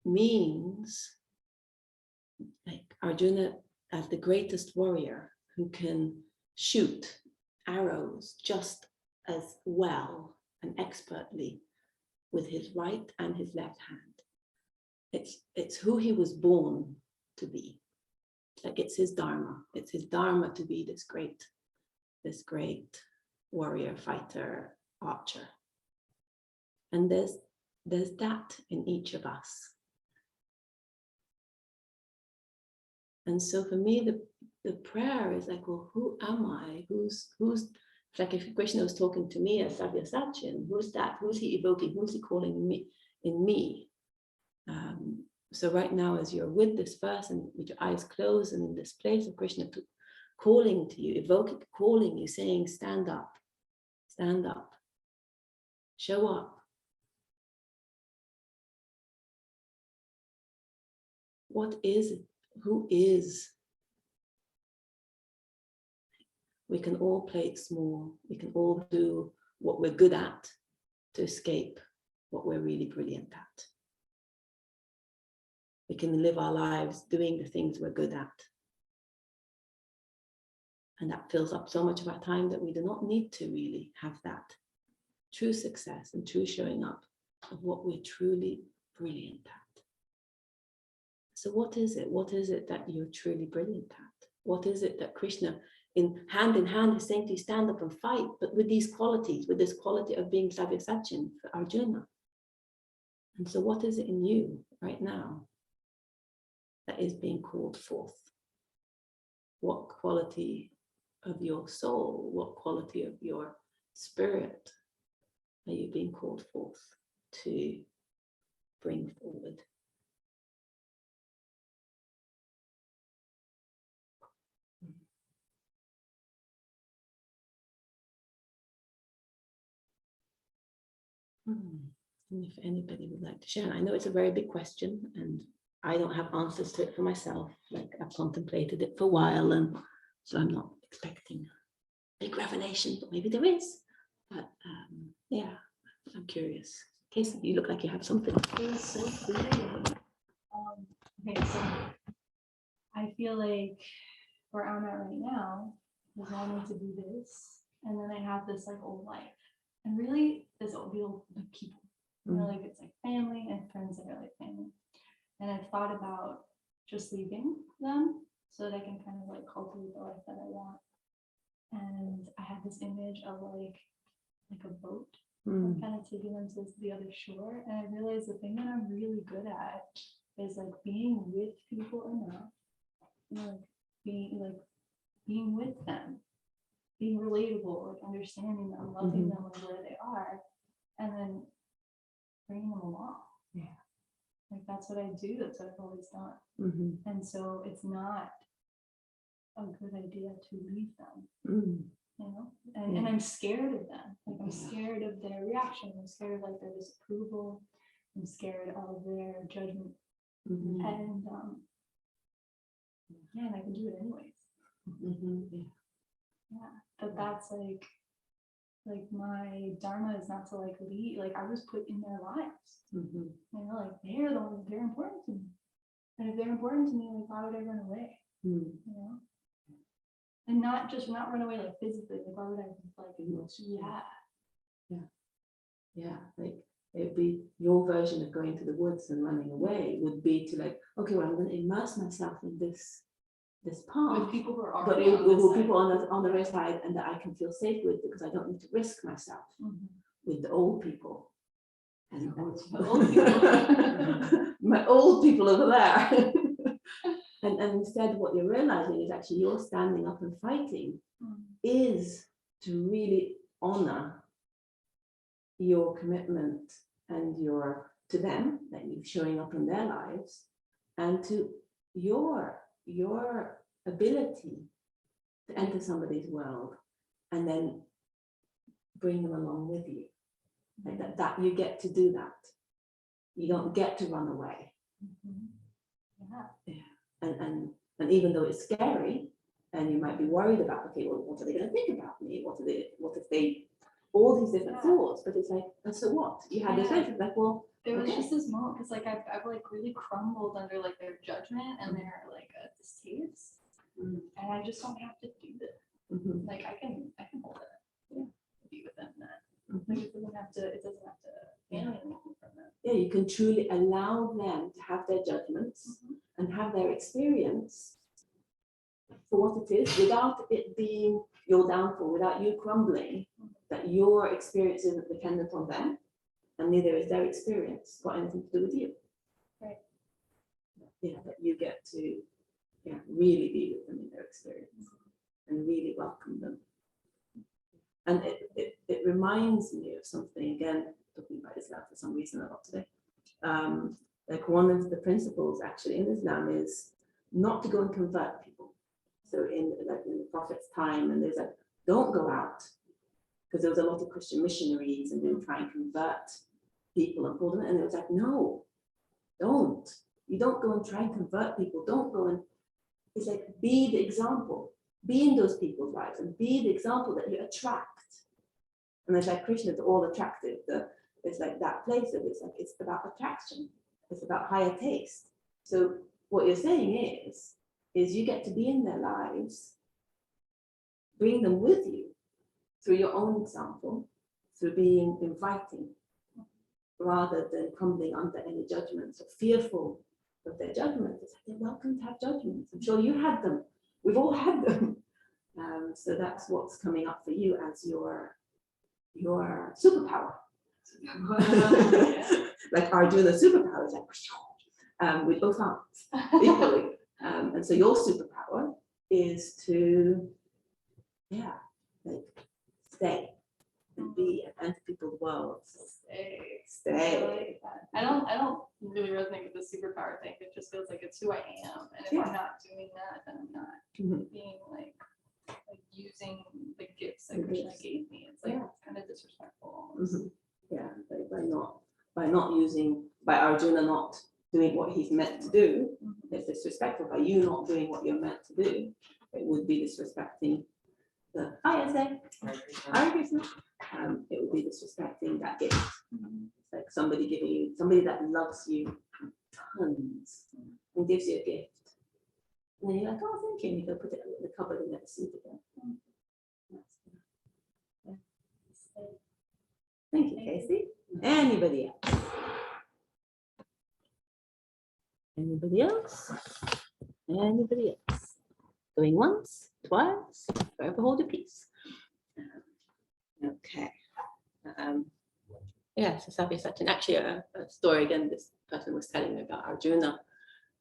S1: means like Arjuna as the greatest warrior who can shoot arrows just as well and expertly with his right and his left hand. It's who he was born to be. Like it's his dharma. It's his dharma to be this great warrior, fighter, archer. And there's that in each of us. And so for me, the prayer is like, well, who am I? Who's like if Krishna was talking to me as Savyasachin, who's that? Who's he evoking? Who's he calling me in me? So right now, as you're with this verse and with your eyes closed and in this place of Krishna calling to you, evoking, calling you, saying, stand up, show up. What is it? Who is? We can all play it small. We can all do what we're good at to escape what we're really brilliant at. We can live our lives doing the things we're good at. And that fills up so much of our time that we do not need to really have that true success and true showing up of what we're truly brilliant at. So what is it? What is it that you're truly brilliant at? What is it that Krishna in hand is saying to you, stand up and fight, but with these qualities, with this quality of being Savyasachin for Arjuna? And so what is it in you right now that is being called forth? What quality of your soul, what quality of your spirit are you being called forth to bring forward? And if anybody would like to share, and I know it's a very big question and I don't have answers to it for myself. Like I've contemplated it for a while, and so I'm not expecting a big revelation, but maybe there is. But yeah, I'm curious. Casey, you look like you have something.
S7: Okay, so I feel like where I'm at right now is wanting to do this, and then I have this like old life, and really this old people, you know, like it's like family and friends that are like family, and I've thought about just leaving them so that I can kind of like cultivate the life that I want. And I had this image of like a boat, kind of taking them to the other shore. And I realized the thing that I'm really good at is like being with people enough, you know, like being with them, being relatable, like understanding them, loving them like where they are, and then bringing them along. Yeah, like that's what I do. That's what I've always done. And so it's not a good idea to leave them. You know, and I'm scared of them. Like I'm scared of their reaction. I'm scared of like their disapproval. I'm scared of their judgment. And yeah, and I can do it anyways. Yeah, but that's like my dharma is not to like lead. Like I was put in their lives. You know, like they're important to me. And if they're important to me, like why would I run away? You know. And not run away like physically, like why would I like emotionally?
S1: Yeah, like it'd be your version of going to the woods and running away would be to like, okay, well, I'm going to immerse myself in this path
S7: With people who are
S1: but
S7: already
S1: with people on the right side, and that I can feel safe with, because I don't need to risk myself with the old people. And my old people over there. And instead what you're realizing is actually you're standing up and fighting is to really honor your commitment and to them, that you're showing up in their lives, and to your ability to enter somebody's world and then bring them along with you. Like that you get to do that. You don't get to run away. And even though it's scary, and you might be worried about, okay, well, what are they going to think about me? What if they, all these different thoughts, but it's like, and so what? You had this life, like, well,
S7: there was just this moment, because like I've like really crumbled under like their judgment and their like distaste, and I just don't have to do this. Like I can hold it, be with them. That like it doesn't have to alien anything from them.
S1: Yeah, you can truly allow them to have their judgments and have their experience for what it is, without it being your downfall, without you crumbling, that your experience isn't dependent on them, and neither is their experience got anything to do with you.
S7: Right.
S1: Yeah, that you get to really be with them in their experience and really welcome them. And it reminds me of something, again, talking about Islam for some reason a lot today. Like one of the principles actually in Islam is not to go and convert people. So in the prophet's time, and there's like, don't go out, because there was a lot of Christian missionaries and they would try and convert people and pull them, and it was like, no, don't. You don't go and try and convert people. Don't go and, it's like, be the example, be in those people's lives and be the example that you attract. And it's like Krishna is all attractive. It's like that place of it's like, it's about attraction. It's about higher taste. So what you're saying is you get to be in their lives, bring them with you through your own example, through being inviting, rather than crumbling under any judgments or fearful of their judgments. It's like they're welcome to have judgments. I'm sure you had them. We've all had them. So that's what's coming up for you as your superpower. Like Arjuna's superpower is like with both arms equally. And so your superpower is to, like stay and be and enter people's worlds. Stay.
S7: I like that. I don't really resonate with the superpower thing. It just feels like it's who I am. And if I'm not doing that, then I'm not being like using the gifts that Krishna gave me. It's like it's kind of disrespectful.
S1: Yeah, by Arjuna not doing what he's meant to do, it's disrespectful. By you not doing what you're meant to do, it would be disrespecting the Hare Krishna. It would be disrespecting that gift. It's like somebody that loves you tons and gives you a gift. And then you're like, oh, thank you. And you go put it in the cupboard and never see it again. Thank you, Casey. Anybody else? Anybody else? Anybody else? Going once, twice, forever hold your peace. Okay. So Savya Sachin, actually a story again, this person was telling me about Arjuna,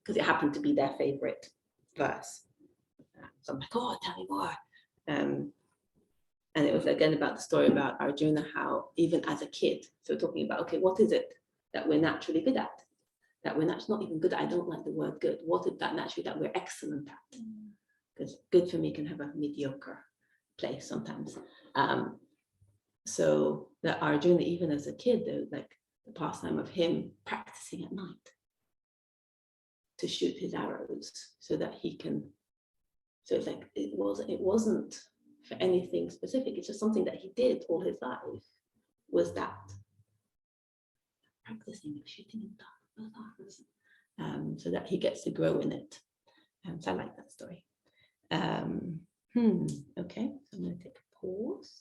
S1: because it happened to be their favorite verse. So I'm like, oh, tell me more. And it was again about the story about Arjuna, how even as a kid, so we're talking about, okay, what is it that we're naturally good at? That we're not even good at, I don't like the word good. What is that naturally that we're excellent at? Because good for me can have a mediocre place sometimes. So that Arjuna, even as a kid, there was like the pastime of him practicing at night to shoot his arrows so that he can, so it's like, it wasn't for anything specific, it's just something that he did all his life, was that practicing of shooting in those arrows, so that he gets to grow in it. So I like that story. Okay, so I'm going to take a pause.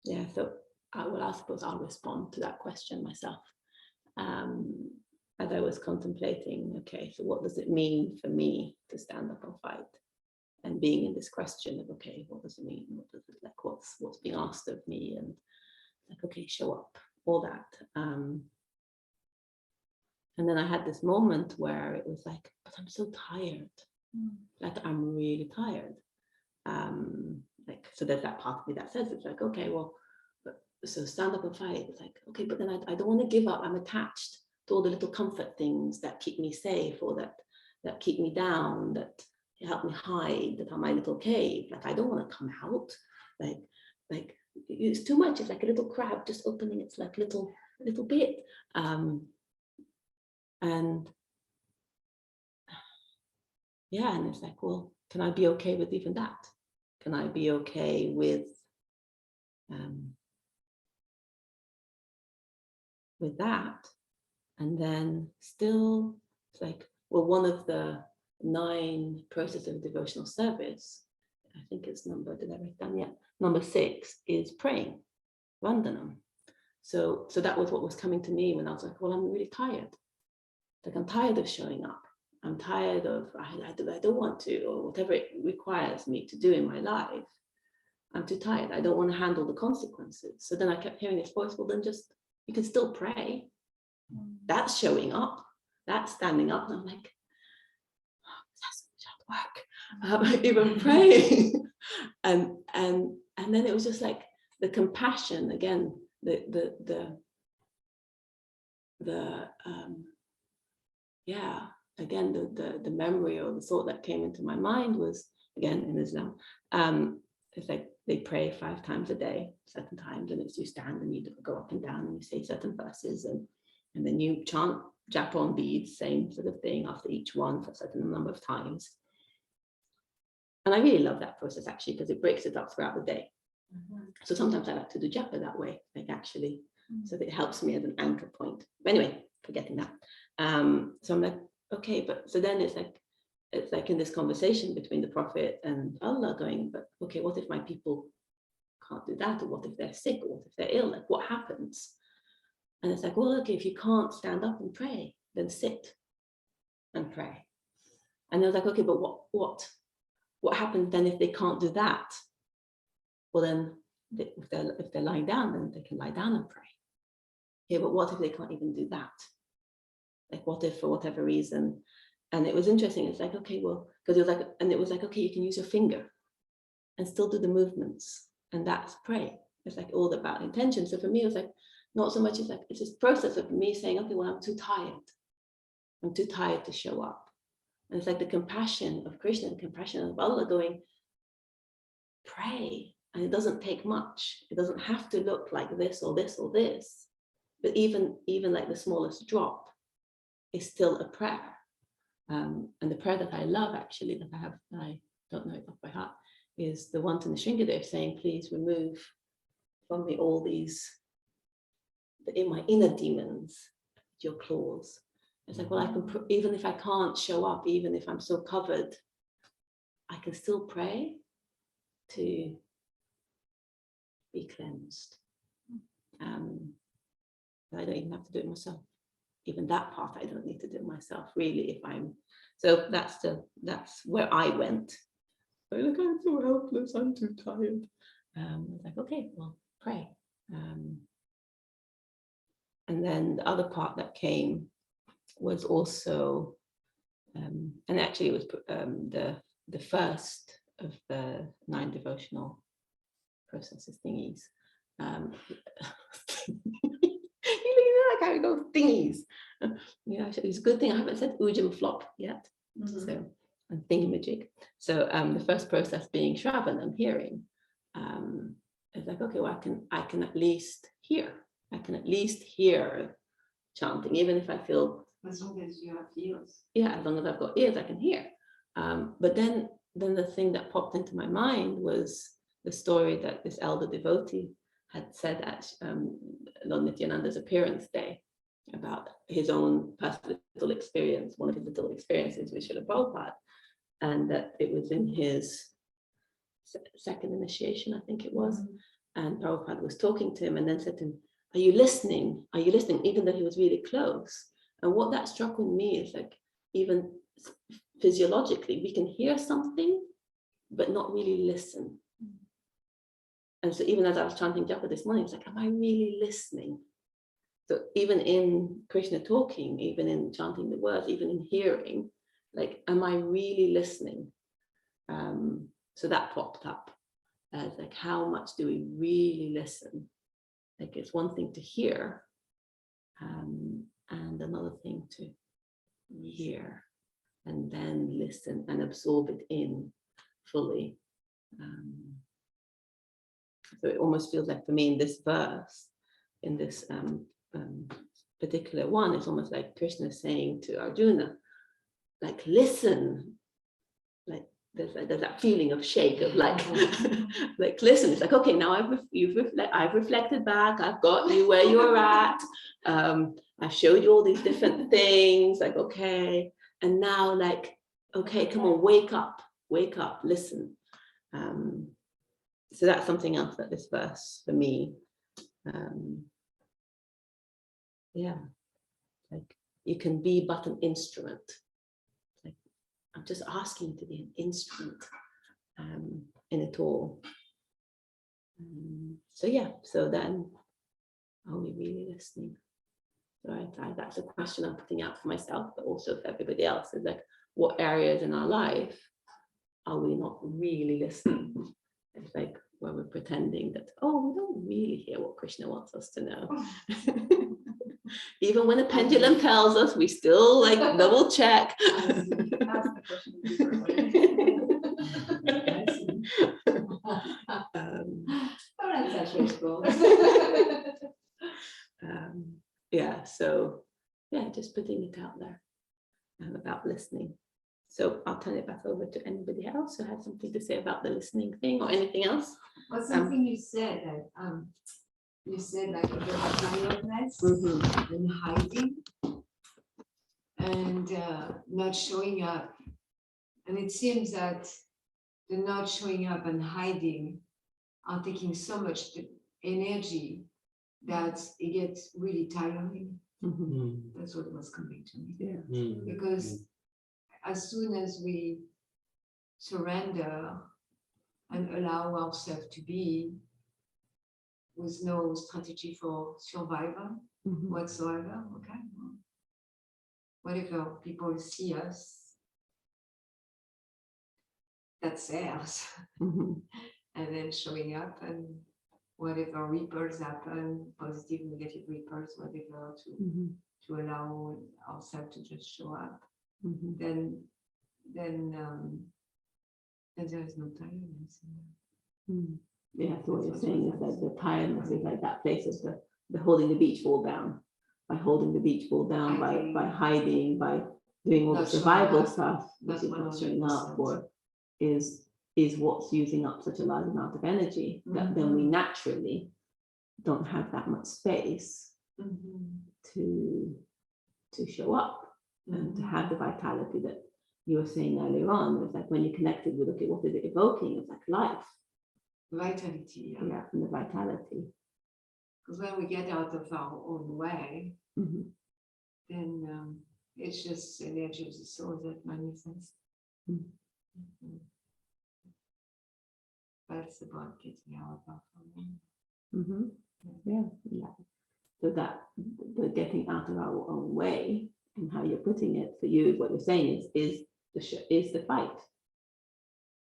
S1: Yeah, so I suppose I'll respond to that question myself. As I was contemplating, okay, so what does it mean for me to stand up and fight? And being in this question of, okay, what does it mean? What does it, like, what's being asked of me? And like, okay, show up, all that. And then I had this moment where it was like, but I'm so tired. Like, I'm really tired. Like, so there's that part of me that says, it's like, okay, well, so stand up and fight. It's like, okay, but then I don't want to give up. I'm attached to all the little comfort things that keep me safe, or that keep me down, that help me hide, that are my little cave. Like, I don't want to come out. Like it's too much. It's like a little crab just opening its like little bit. And yeah, and it's like, well, can I be okay with even that? Can I be okay with that? And then still, it's like, well, one of the 9 processes of devotional service, I think it's number, did I write down yet? Number 6 is praying, Vandanam. So that was what was coming to me when I was like, well, I'm really tired. Like, I'm tired of showing up. I'm tired of, I don't want to, or whatever it requires me to do in my life. I'm too tired. I don't want to handle the consequences. So then I kept hearing this voice, well, then just, you can still pray. That's showing up. That's standing up. And I'm like, oh, that's so much hard work. Even praying. and And then it was just like the compassion again, the memory or the thought that came into my mind was, again, in Islam, it's like they pray 5 times a day, certain times, and it's you stand and you go up and down and you say certain verses, and then you chant japa on beads, same sort of thing after each one for a certain number of times. And I really love that process actually, because it breaks it up throughout the day. So sometimes I like to do japa that way, like actually, so that it helps me as an anchor point. But anyway, forgetting that. So I'm like, okay, but so then it's like in this conversation between the Prophet and Allah going, but okay, what if my people can't do that? Or what if they're sick? Or what if they're ill? Like what happens? And it's like, well, okay, if you can't stand up and pray, then sit and pray. And I was like, okay, but what happens then if they can't do that? Well, then if they're lying down, then they can lie down and pray. Yeah, but what if they can't even do that? Like, what if for whatever reason? And it was interesting. It's like, okay, well, because it was like, and it was like, okay, you can use your finger and still do the movements, and that's pray. It's like all about intention. So for me, it was like, not so much, it's like, it's this process of me saying, okay, well, I'm too tired. I'm too tired to show up. And it's like the compassion of Krishna, the compassion of Allah going, pray. And it doesn't take much. It doesn't have to look like this or this or this. But even like the smallest drop is still a prayer. And the prayer that I love, actually, that I don't know it off by heart, is the one in the Sringadev saying, please remove from me all these, in my inner demons, your claws. It's like, well, I can, even if I can't show up, even if I'm so covered, I can still pray to be cleansed. I don't even have to do it myself. Even that part, I don't need to do it myself, really, if I'm, so that's where I went. I'm like, I'm so helpless, I'm too tired. It's like, okay, well, pray. And then the other part that came was also, and actually it was the first of the 9 devotional processes thingies. You know, like I go thingies. Yeah, it's a good thing I haven't said ujim flop yet. So and thingamajig. So the first process being Shravanam, hearing. It's like, okay, well, I can at least hear. I can at least hear chanting, even if I feel.
S3: As long as you have ears.
S1: Yeah, as long as I've got ears, I can hear. But then the thing that popped into my mind was the story that this elder devotee had said at Lord Nityananda's appearance day about his own personal little experience, one of his little experiences with Srila Prabhupada, and that it was in his second initiation, I think it was, and Prabhupada was talking to him and then said to him, are you listening? Are you listening? Even though he was really close. And what that struck with me is like, even physiologically, we can hear something, but not really listen. And so even as I was chanting japa this morning, it's like, am I really listening? So even in Krishna talking, even in chanting the words, even in hearing, like, am I really listening? So that popped up as like, how much do we really listen? Like, it's one thing to hear, and another thing to hear, and then listen and absorb it in fully. So it almost feels like for me in this verse, in this particular one, it's almost like Krishna saying to Arjuna, like, listen, like there's that feeling of shake of like, like, listen. It's like, okay, now I've reflected back, I've got you where you're at, I've showed you all these different things, like, okay, and now like, okay, come on, wake up, listen. So that's something else that this verse for me, yeah, like, you can be but an instrument. Like, I'm just asking you to be an instrument in it all. So yeah, so then are we really listening? Right, that's a question I'm putting out for myself, but also for everybody else, is like, what areas in our life are we not really listening? It's like, where we're pretending that, oh, we don't really hear what Krishna wants us to know. Even when the pendulum tells us, we still like double check.
S7: Ask the question differently.
S3: Don't answer Facebook.
S1: Yeah, so yeah, just putting it out there about listening. So I'll turn it back over to anybody else who has something to say about the listening thing or anything else.
S3: Well, something you said like about tiredness and hiding and not showing up. And it seems that the not showing up and hiding are taking so much energy that it gets really tiring. That's what was coming to me.
S1: Yeah.
S3: Because as soon as we surrender and allow ourselves to be with no strategy for survival whatsoever, okay? Whatever people see us, that's theirs. And then showing up and whatever ripples happen, positive, negative ripples, whatever, to allow ourselves to just show up, then there is no tiredness.
S1: Yeah, so what you're saying is that the tiredness is like that place of the holding the beach ball down. By holding the beach ball down, by hiding, by doing all the survival stuff, which is not showing up, or is what's using up such a large amount of energy, that then we naturally don't have that much space to show up and to have the vitality that you were saying earlier on. It's like when you connected with, okay, what is it evoking? It's like life.
S3: Vitality.
S1: Yeah, and the vitality.
S3: Because when we get out of our own way, then it's just energy of the soul that manifests. But it's about getting out of our own.
S1: Yeah. So that the getting out of our own way, and how you're putting it for you, what you're saying is the fight.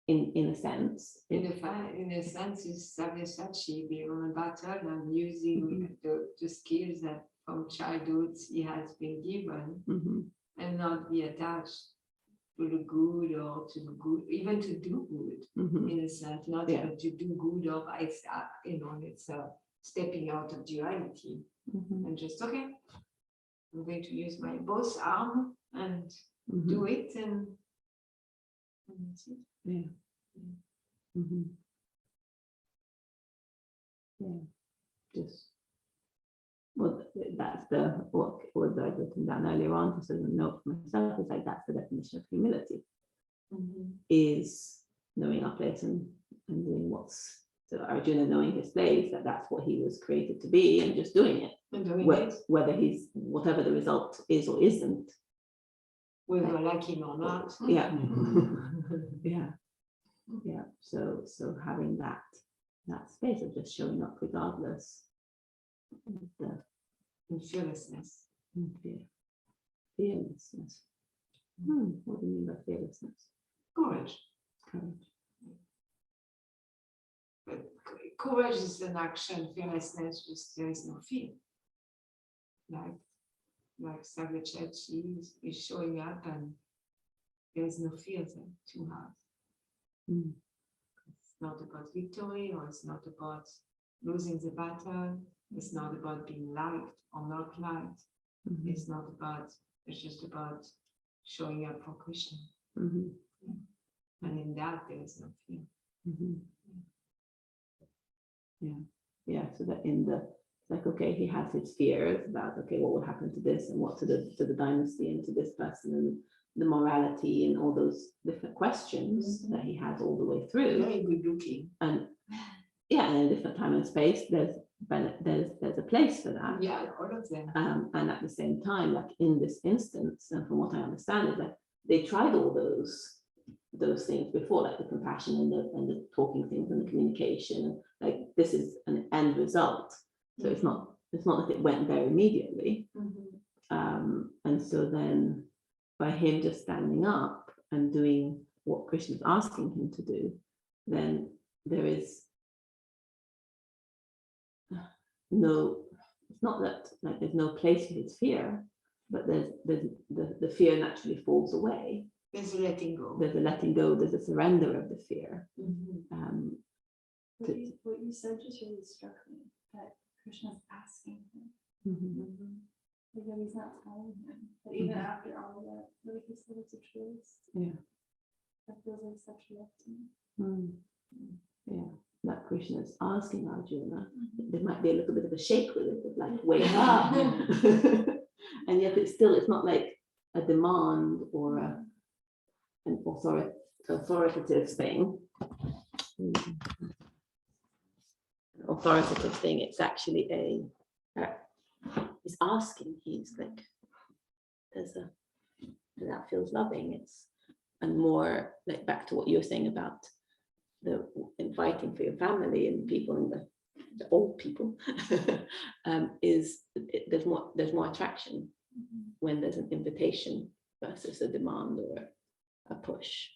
S1: In a sense.
S3: In a sense, is Sabyasachi being on a battle and using the skills that from childhood he has been given, and not be attached to the good or to the good, even to do good, in a sense, not even to do good, or it's it's stepping out of duality and just, okay, I'm going to use my both arm and do it, and that's it.
S1: Just well, that's what was I written down earlier on, just as a note for myself, is like that's the definition of humility, is knowing our place and doing what's, so Arjuna knowing his place, that's what he was created to be, and just doing it, whether he's whatever the result is or isn't,
S3: whether we like him or not. So
S1: having that space of just showing up regardless of
S3: and fearlessness.
S1: Fearlessness. What do you mean by fearlessness?
S3: Courage. But courage is an action. Fearlessness, just there is no fear. Like Sabyasachi is showing up, and there is no fear there to have. It's not about victory, or it's not about losing the battle. It's not about being liked or not liked. It's not about, it's just about showing up for Krishna. And in that, there is no fear. So that in the, like, okay, he has his fears about, okay, what will happen to this, and what to the dynasty, and to this person, and the morality, and all those different questions that he has all the way through. Very good looking.
S1: And in a different time and space, there's a place for that.
S3: Yeah, all of them.
S1: And at the same time, like in this instance, and from what I understand, is that they tried all those things before, like the compassion and the talking things and the communication. Like this is an end result, so it's not that it went there immediately. And so then, by him just standing up and doing what Krishna's asking him to do, then there is no, it's not that like there's no place for his fear, but there's the fear naturally falls away.
S3: There's a letting go.
S1: There's a letting go, there's a surrender of the fear.
S3: Mhm.
S7: What you said just really struck me, that Krishna's asking him, like that he's not telling him, but even after all of that, like he said, it's a choice.
S1: Yeah.
S7: That feels like such love to me.
S1: Yeah, that Krishna is asking Arjuna. There might be a little bit of a shake with it, of like, wake up. And yet it's not like a demand or an authoritative thing. An authoritative thing, it's actually he's asking, he's like, that feels loving. It's, and more like back to what you're saying about the inviting for your family and people and the old people, there's more attraction when there's an invitation versus a demand or a push.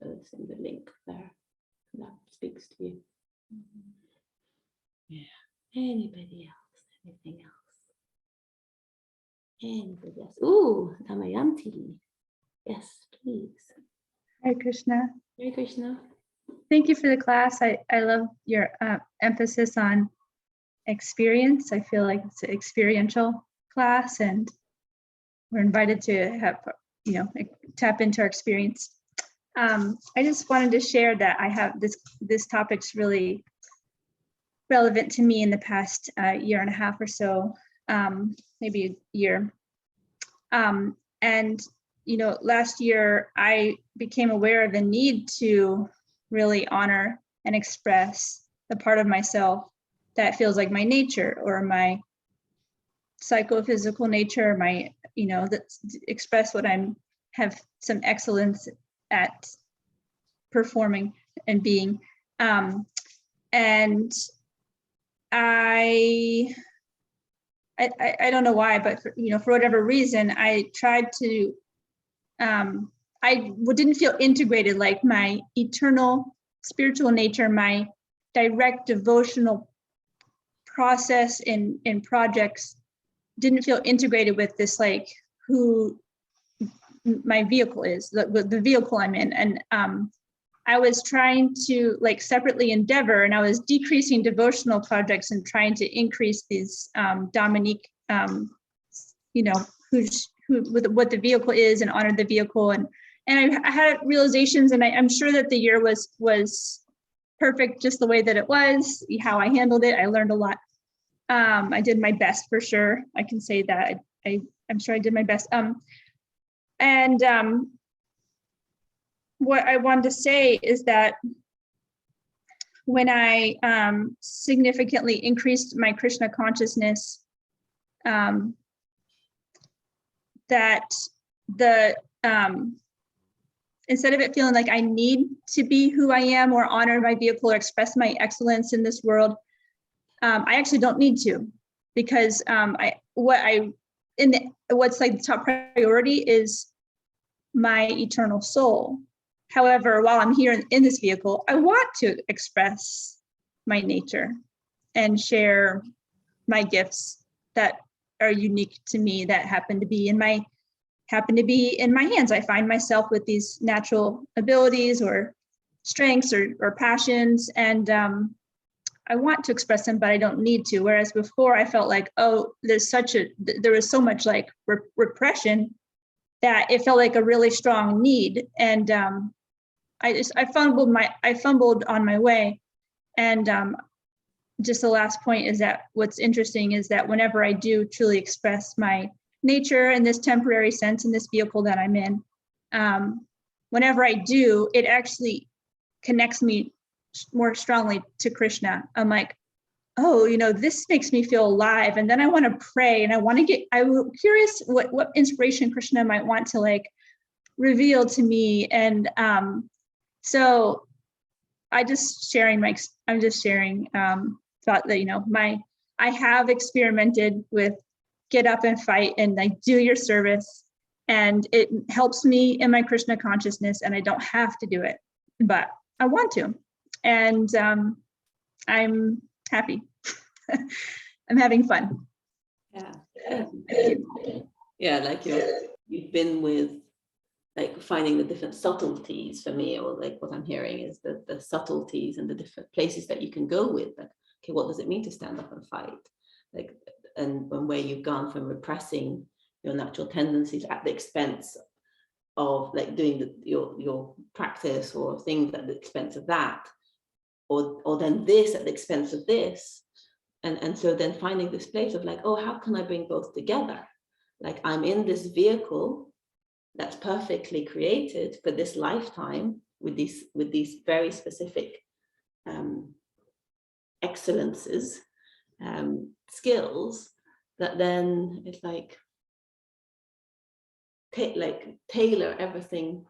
S1: There's the link there that speaks to you. Yeah. Anybody else? Anything else? Anybody else? Ooh, Damayanti. Yes, please.
S8: Hare Krishna.
S1: Hare Krishna.
S8: Thank you for the class. I love your emphasis on experience. I feel like it's an experiential class, and we're invited to have, tap into our experience. I just wanted to share that I have this topic's really relevant to me in the past year and a half or so, maybe a year. And last year I became aware of the need to really honor and express the part of myself that feels like my nature or my psychophysical nature, my, that express what have some excellence at performing and being. And I don't know why, but for whatever reason, I tried to, I didn't feel integrated, like my eternal spiritual nature, my direct devotional process in projects didn't feel integrated with this, like who my vehicle is, the vehicle I'm in. And I was trying to like separately endeavor, and I was decreasing devotional projects and trying to increase these Dominique, what the vehicle is, and honor the vehicle. And I had realizations, and I'm sure that the year was perfect just the way that it was, how I handled it. I learned a lot. I did my best for sure. I can say that I'm sure I did my best. What I wanted to say is that when I significantly increased my Krishna consciousness, that instead of it feeling like I need to be who I am or honor my vehicle or express my excellence in this world, I actually don't need to, because what's like the top priority is my eternal soul. However, while I'm here in this vehicle, I want to express my nature and share my gifts that are unique to me, that happen to be in my hands. I find myself with these natural abilities or strengths or passions, and I want to express them, but I don't need to. Whereas before, I felt like, oh, there was so much like repression that it felt like a really strong need. And I fumbled on my way. And just the last point is that what's interesting is that whenever I do truly express my nature in this temporary sense, in this vehicle that I'm in, whenever I do, it actually connects me more strongly to Krishna. I'm like, oh, this makes me feel alive. And then I want to pray, and I'm curious what inspiration Krishna might want to like reveal to me. And so I'm just sharing thought that, I have experimented with get up and fight and like do your service, and it helps me in my Krishna consciousness, and I don't have to do it, but I want to. And I'm happy. I'm having fun.
S1: Yeah.
S8: Thank you.
S1: Yeah, like you've been with like finding the different subtleties for me, or like what I'm hearing is the subtleties and the different places that you can go with. Like, okay, what does it mean to stand up and fight? Like, and where you've gone from repressing your natural tendencies at the expense of like doing your practice or things at the expense of that, or then this at the expense of this. And so then finding this place of like, oh, how can I bring both together? Like I'm in this vehicle that's perfectly created for this lifetime with these very specific excellences, skills, that then it's like tailor everything.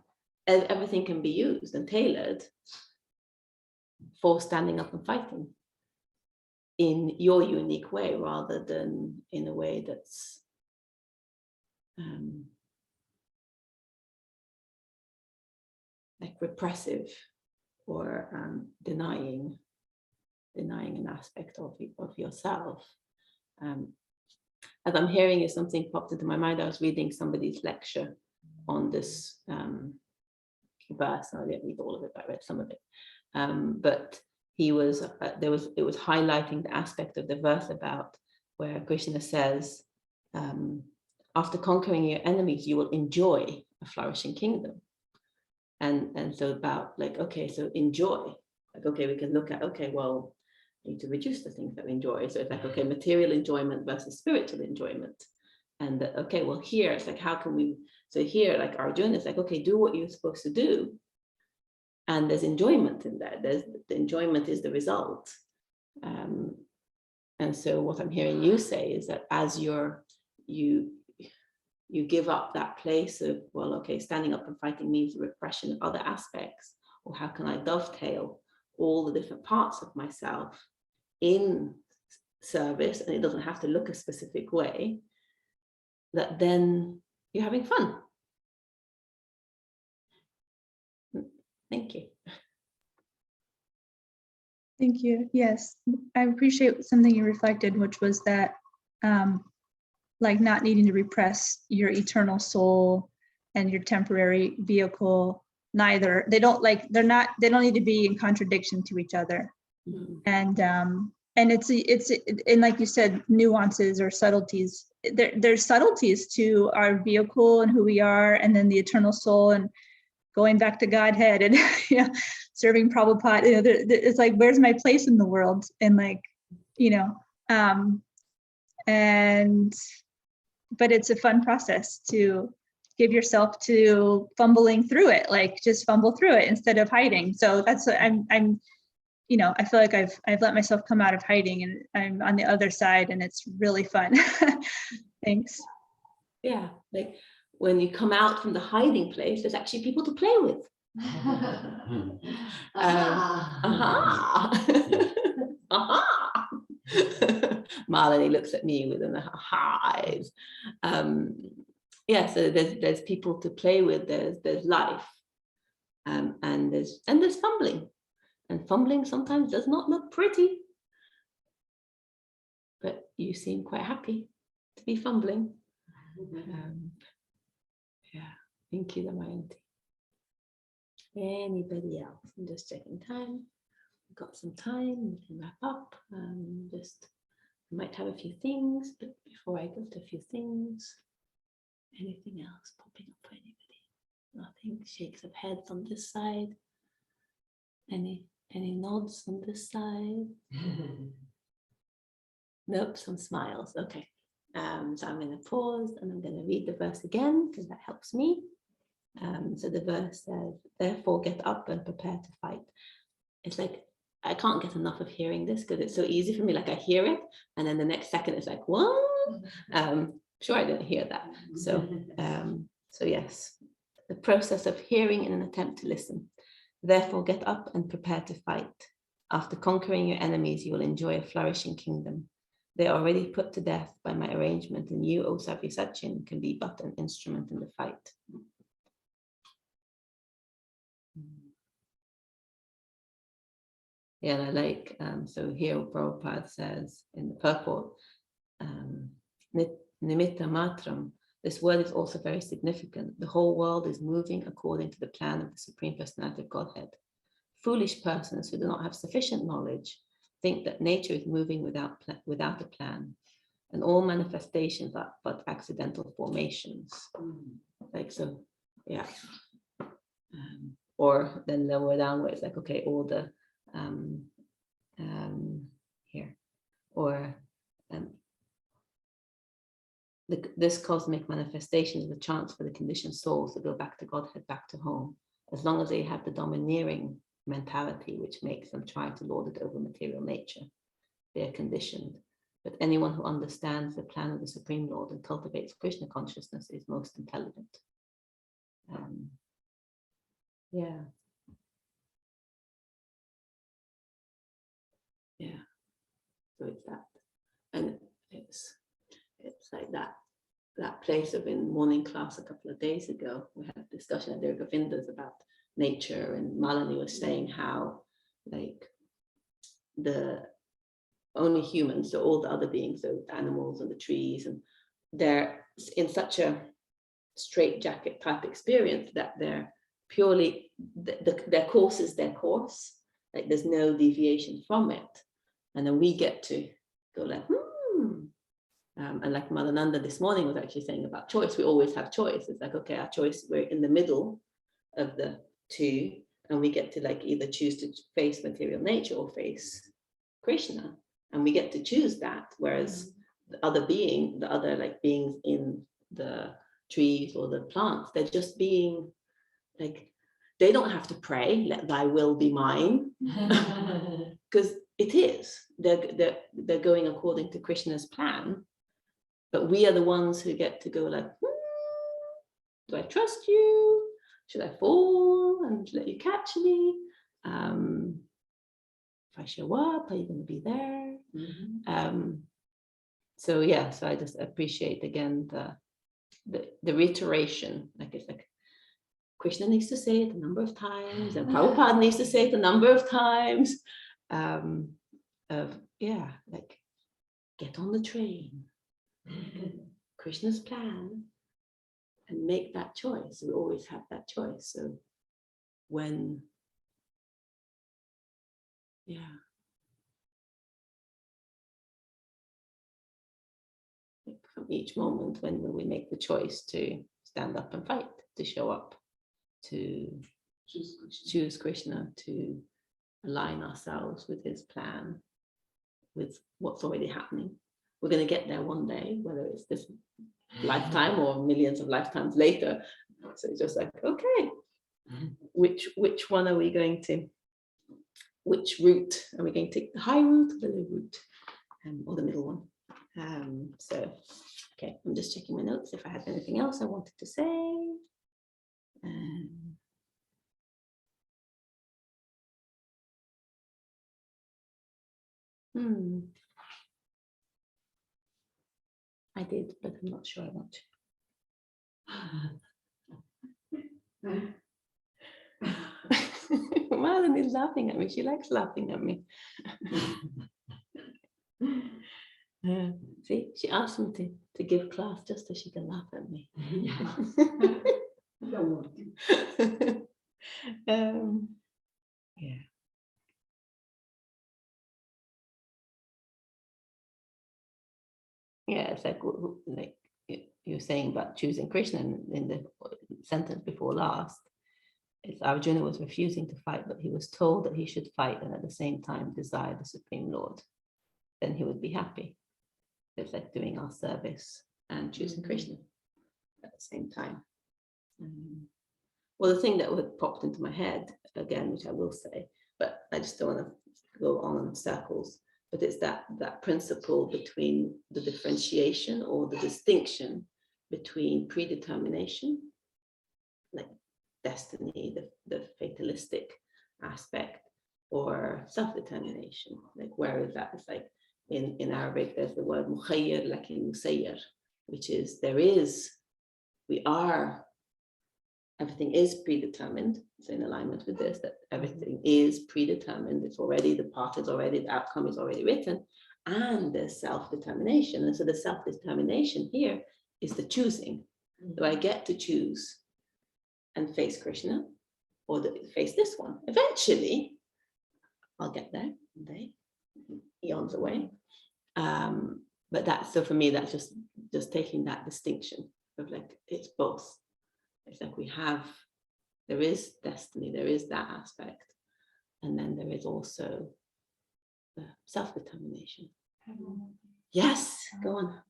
S1: Everything can be used and tailored for standing up and fighting in your unique way, rather than in a way that's like repressive or denying an aspect of yourself. As I'm hearing you, something popped into my mind. I was reading somebody's lecture on this verse. I didn't read all of it, but I read some of it. But he was it was highlighting the aspect of the verse about where Krishna says, after conquering your enemies, you will enjoy a flourishing kingdom. And so about like, okay, so enjoy. Like, okay, we can look at, okay, well, we need to reduce the things that we enjoy. So it's like, okay, material enjoyment versus spiritual enjoyment. And that, okay, well, here it's like, how can we, so here, like Arjuna is like, okay, do what you're supposed to do. And there's enjoyment in that. The enjoyment is the result. And so what I'm hearing you say is that as you give up that place of, well, okay, standing up and fighting means repression of other aspects, or how can I dovetail all the different parts of myself in service, and it doesn't have to look a specific way, that then you're having fun. Thank you.
S8: Thank you. Yes, I appreciate something you reflected, which was that like not needing to repress your eternal soul and your temporary vehicle. Neither, they don't need to be in contradiction to each other. Mm-hmm. And it's and like you said, nuances or subtleties. There's subtleties to our vehicle and who we are, and then the eternal soul, and going back to Godhead, and serving Prabhupada. It's like, where's my place in the world? And like, but it's a fun process to give yourself to fumbling through it, like just fumble through it instead of hiding. So that's what I'm I feel like I've let myself come out of hiding, and I'm on the other side, and it's really fun. Thanks.
S1: Yeah, like when you come out from the hiding place, there's actually people to play with. Malini looks at me with an eyes. So there's people to play with. There's life, and there's fumbling, and fumbling sometimes does not look pretty, but you seem quite happy to be fumbling. Thank you, Damayanti. Anybody else? I'm just checking time. We've got some time. We can wrap up. I might have a few things, but before I go to a few things, anything else popping up for anybody? Nothing. Shakes of heads on this side. Any nods on this side? Nope. Some smiles. Okay. So I'm going to pause, and I'm going to read the verse again because that helps me. So the verse says, therefore get up and prepare to fight. It's like, I can't get enough of hearing this because it's so easy for me. Like I hear it, and then the next second it's like, what? Sure, I didn't hear that. So yes, the process of hearing in an attempt to listen. Therefore get up and prepare to fight. After conquering your enemies, you will enjoy a flourishing kingdom. They are already put to death by my arrangement, and you, O Savyasachin, can be but an instrument in the fight. Yeah, and I like, so here Prabhupada says in the purport, nimitta matram, this word is also very significant. The whole world is moving according to the plan of the Supreme Personality of Godhead. Foolish persons who do not have sufficient knowledge think that nature is moving without a plan, and all manifestations are but accidental formations. Like, so, yeah. Or then lower down where it's like, okay, all the here, or this cosmic manifestation is a chance for the conditioned souls to go back to Godhead, back to home, as long as they have the domineering mentality which makes them try to lord it over material nature. They are conditioned. But anyone who understands the plan of the Supreme Lord and cultivates Krishna consciousness is most intelligent. Yeah. Yeah. So it's that. And it's like that place of in morning class a couple of days ago, we had a discussion at the Govindas about nature, and Malini was saying how like the only humans, so all the other beings, so the animals and the trees, and they're in such a straitjacket type experience that they're purely, their course is their course, like there's no deviation from it. And then we get to go like, and like Madhananda this morning was actually saying about choice, we always have choice. It's like, okay, our choice, we're in the middle of the two, and we get to like either choose to face material nature or face Krishna, and we get to choose that. Whereas the other like beings in the trees or the plants, they're just being like, they don't have to pray, let thy will be mine, because it is. They're going according to Krishna's plan. But we are the ones who get to go like, do I trust you? Should I fall and let you catch me? If I show up, are you going to be there? So yeah, so I just appreciate again the reiteration. Like it's like Krishna needs to say it a number of times, and Prabhupada needs to say it a number of times. Yeah, like get on the train. Krishna's plan, and make that choice. We always have that choice. So when, from each moment, when will we make the choice to stand up and fight, to show up, to choose Krishna, to align ourselves with his plan, with what's already happening. We're going to get there one day, whether it's this lifetime or millions of lifetimes later. So it's just like, okay, which one are we going to, which route are we going to take, the high route or the low route, or the middle one? So, okay, I'm just checking my notes if I had anything else I wanted to say. I did, but I'm not sure I want to. Marlon is laughing at me. She likes laughing at me. See, she asked me to give class just so she can laugh at me.
S2: Don't want to.
S1: Yeah. Yeah, it's like you're saying about choosing Krishna in the sentence before last. It's Arjuna was refusing to fight, but he was told that he should fight and at the same time desire the Supreme Lord. Then he would be happy. It's like doing our service and choosing Krishna at the same time. Well, the thing that popped into my head again, which I will say, but I just don't want to go on in circles, but it's that principle between the differentiation or the distinction between predetermination, like destiny, the fatalistic aspect, or self-determination. Like, where is that? It's like in Arabic, there's the word mukhayyir lakin musayyir, which is we are, everything is predetermined. it's in alignment with this, that everything is predetermined. It's already, the path is already, the outcome is already written, and there's self-determination. And so the self-determination here is the choosing. Do I get to choose and face Krishna, or face this one? Eventually, I'll get there, one day, eons away. But that's, so for me, that's just taking that distinction of like, it's both. It's like there is destiny, there is that aspect, and then there is also the self-determination. Yes, go on.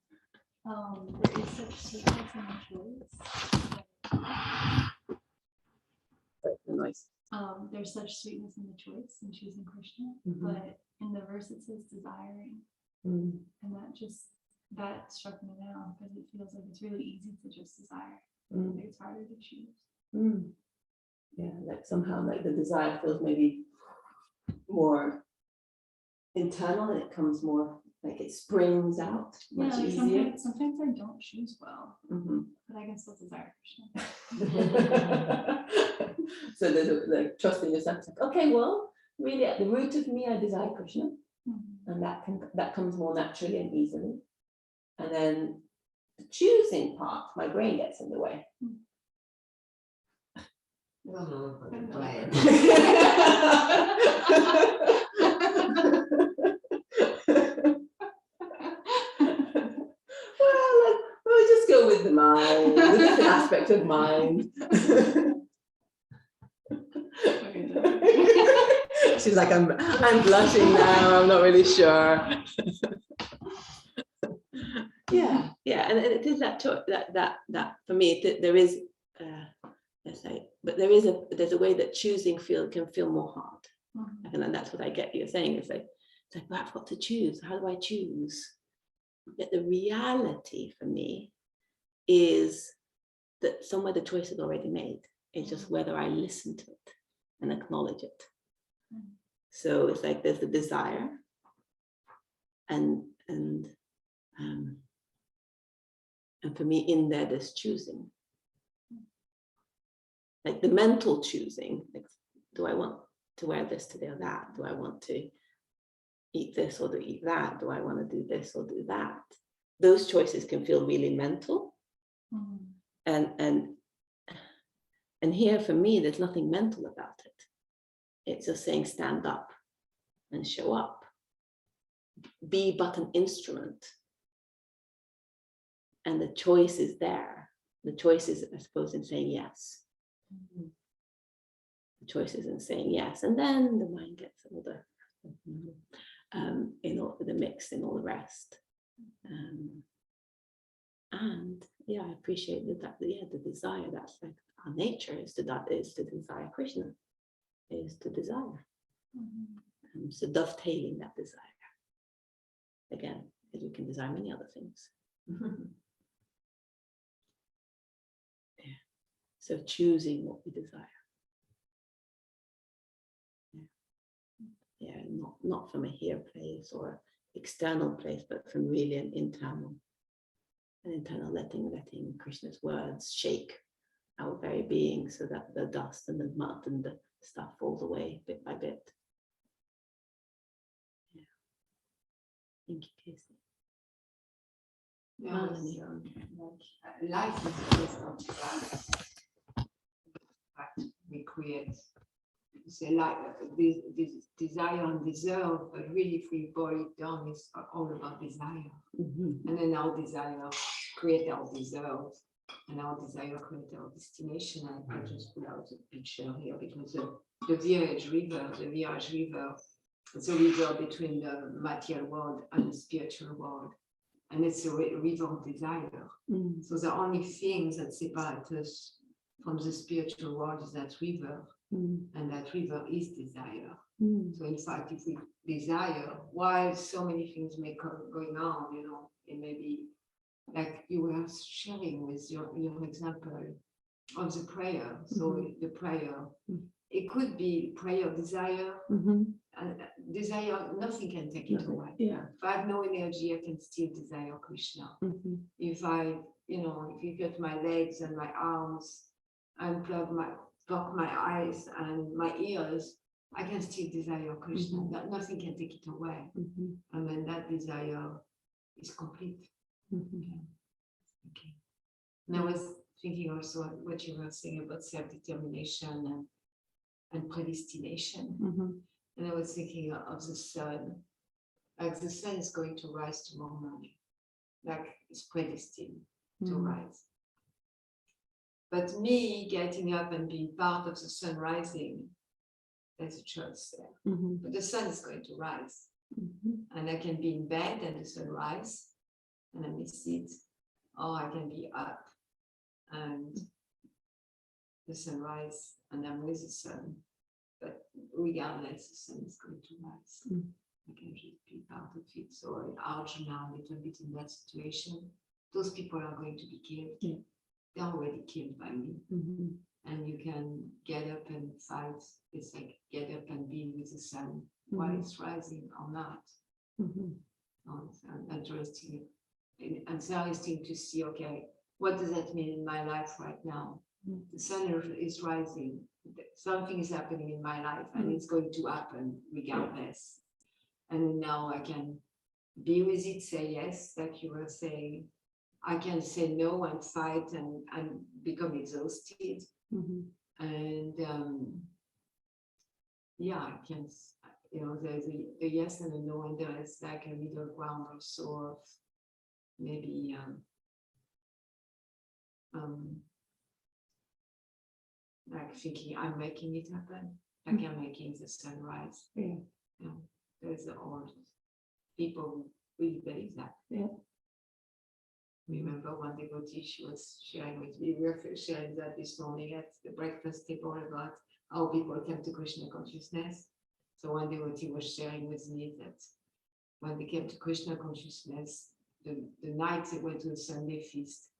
S7: There is such sweetness in the choice.
S1: The noise.
S7: There's such sweetness in the choice in choosing Krishna,
S1: Mhm.
S7: but in the verse it says desiring,
S1: Mm.
S7: and that struck me now because it feels like it's really easy to just desire.
S1: Mm.
S7: It's harder to choose.
S1: Mm. Yeah, like somehow like the desire feels maybe more internal, and it comes more like it springs out much
S7: like
S1: easier.
S7: sometimes I don't choose well,
S1: Mhm.
S7: but I can still desire Krishna.
S1: So there's like trusting yourself. It's like, okay, well, really at the root of me, I desire Krishna, and that comes more naturally and easily. And then the choosing part, my brain gets in the way. Well, we'll just go with the mind, the different aspect of mind. She's like, I'm blushing now, I'm not really sure. Yeah, and it is that for me, there is, let's say, but there's a way that choosing can feel more hard. And then that's what I get you're saying. It's like, but I've got to choose. How do I choose? Yet the reality for me is that somewhere the choice is already made. It's just whether I listen to it and acknowledge it. So it's like there's the desire, and for me in there's choosing. Like the mental choosing, like, do I want to wear this today or that? Do I want to eat this or to eat that? Do I want to do this or do that? Those choices can feel really mental. And here for me, there's nothing mental about it. It's just saying stand up and show up. Be but an instrument. And the choice is there. The choice is, I suppose, in saying yes. The choice is in saying yes. And then the mind gets all in all the mix, in all the rest. And yeah, I appreciate that the desire, that's like our nature is to desire Krishna, is to desire. So dovetailing that desire. Again, as we can desire many other things. Yeah. So choosing what we desire. Yeah, not from a here place or external place, but from really an internal letting Krishna's words shake our very being, so that the dust and the mud and the stuff falls away bit by bit. Yeah. Thank you, Casey.
S3: Yeah, life is based on desire. We create, say, like this desire and deserve, but really, if we boil it down, it's all about desire. And then our desire create our deserve, and our desire create our destination. I just put out a picture here because the Village River, it's a river between the material world and the spiritual world. And it's a river of desire. So the only things that separate us from the spiritual world is that river, and that river is desire. So in fact, if we desire, while so many things may come going on, it may be like you were sharing with your example of the prayer. So the prayer, it could be prayer desire, and desire, nothing can take it away.
S1: Yeah.
S3: If I have no energy, I can still desire Krishna. If I, if you get my legs and my arms, unplug block my eyes and my ears, I can still desire Krishna. That nothing can take it away. And then that desire is complete. Okay. And I was thinking also what you were saying about self-determination and predestination. And I was thinking of the sun. Like the sun is going to rise tomorrow morning. Like it's predestined to rise. But me getting up and being part of the sun rising, there's a choice there. But the sun is going to rise. And I can be in bed and the sun rise and I miss it. Or I can be up and the sun rise and I'm with the sun. But regardless, the sun is going to rise. I can just be part of it. So in Arjuna, a little bit in that situation, those people are going to be killed. They're already killed by me. And you can get up and fight. It's like get up and be with the sun while it's rising or not. Oh, it's interesting. It's interesting to see, okay, what does that mean in my life right now? The sun is rising. Something is happening in my life and it's going to happen regardless. And now I can be with it, say yes, like you were saying. I can say no and fight and become exhausted. And yeah, I can, there's a yes and a no, and there is like a middle ground also of maybe like thinking I'm making it happen, like I'm making the sunrise. There's all people who really believe that. Remember one devotee, she was sharing with me, we were sharing that this morning at the breakfast table about how people came to Krishna consciousness. So one devotee was sharing with me that when they came to Krishna consciousness, the night they went to the Sunday feast,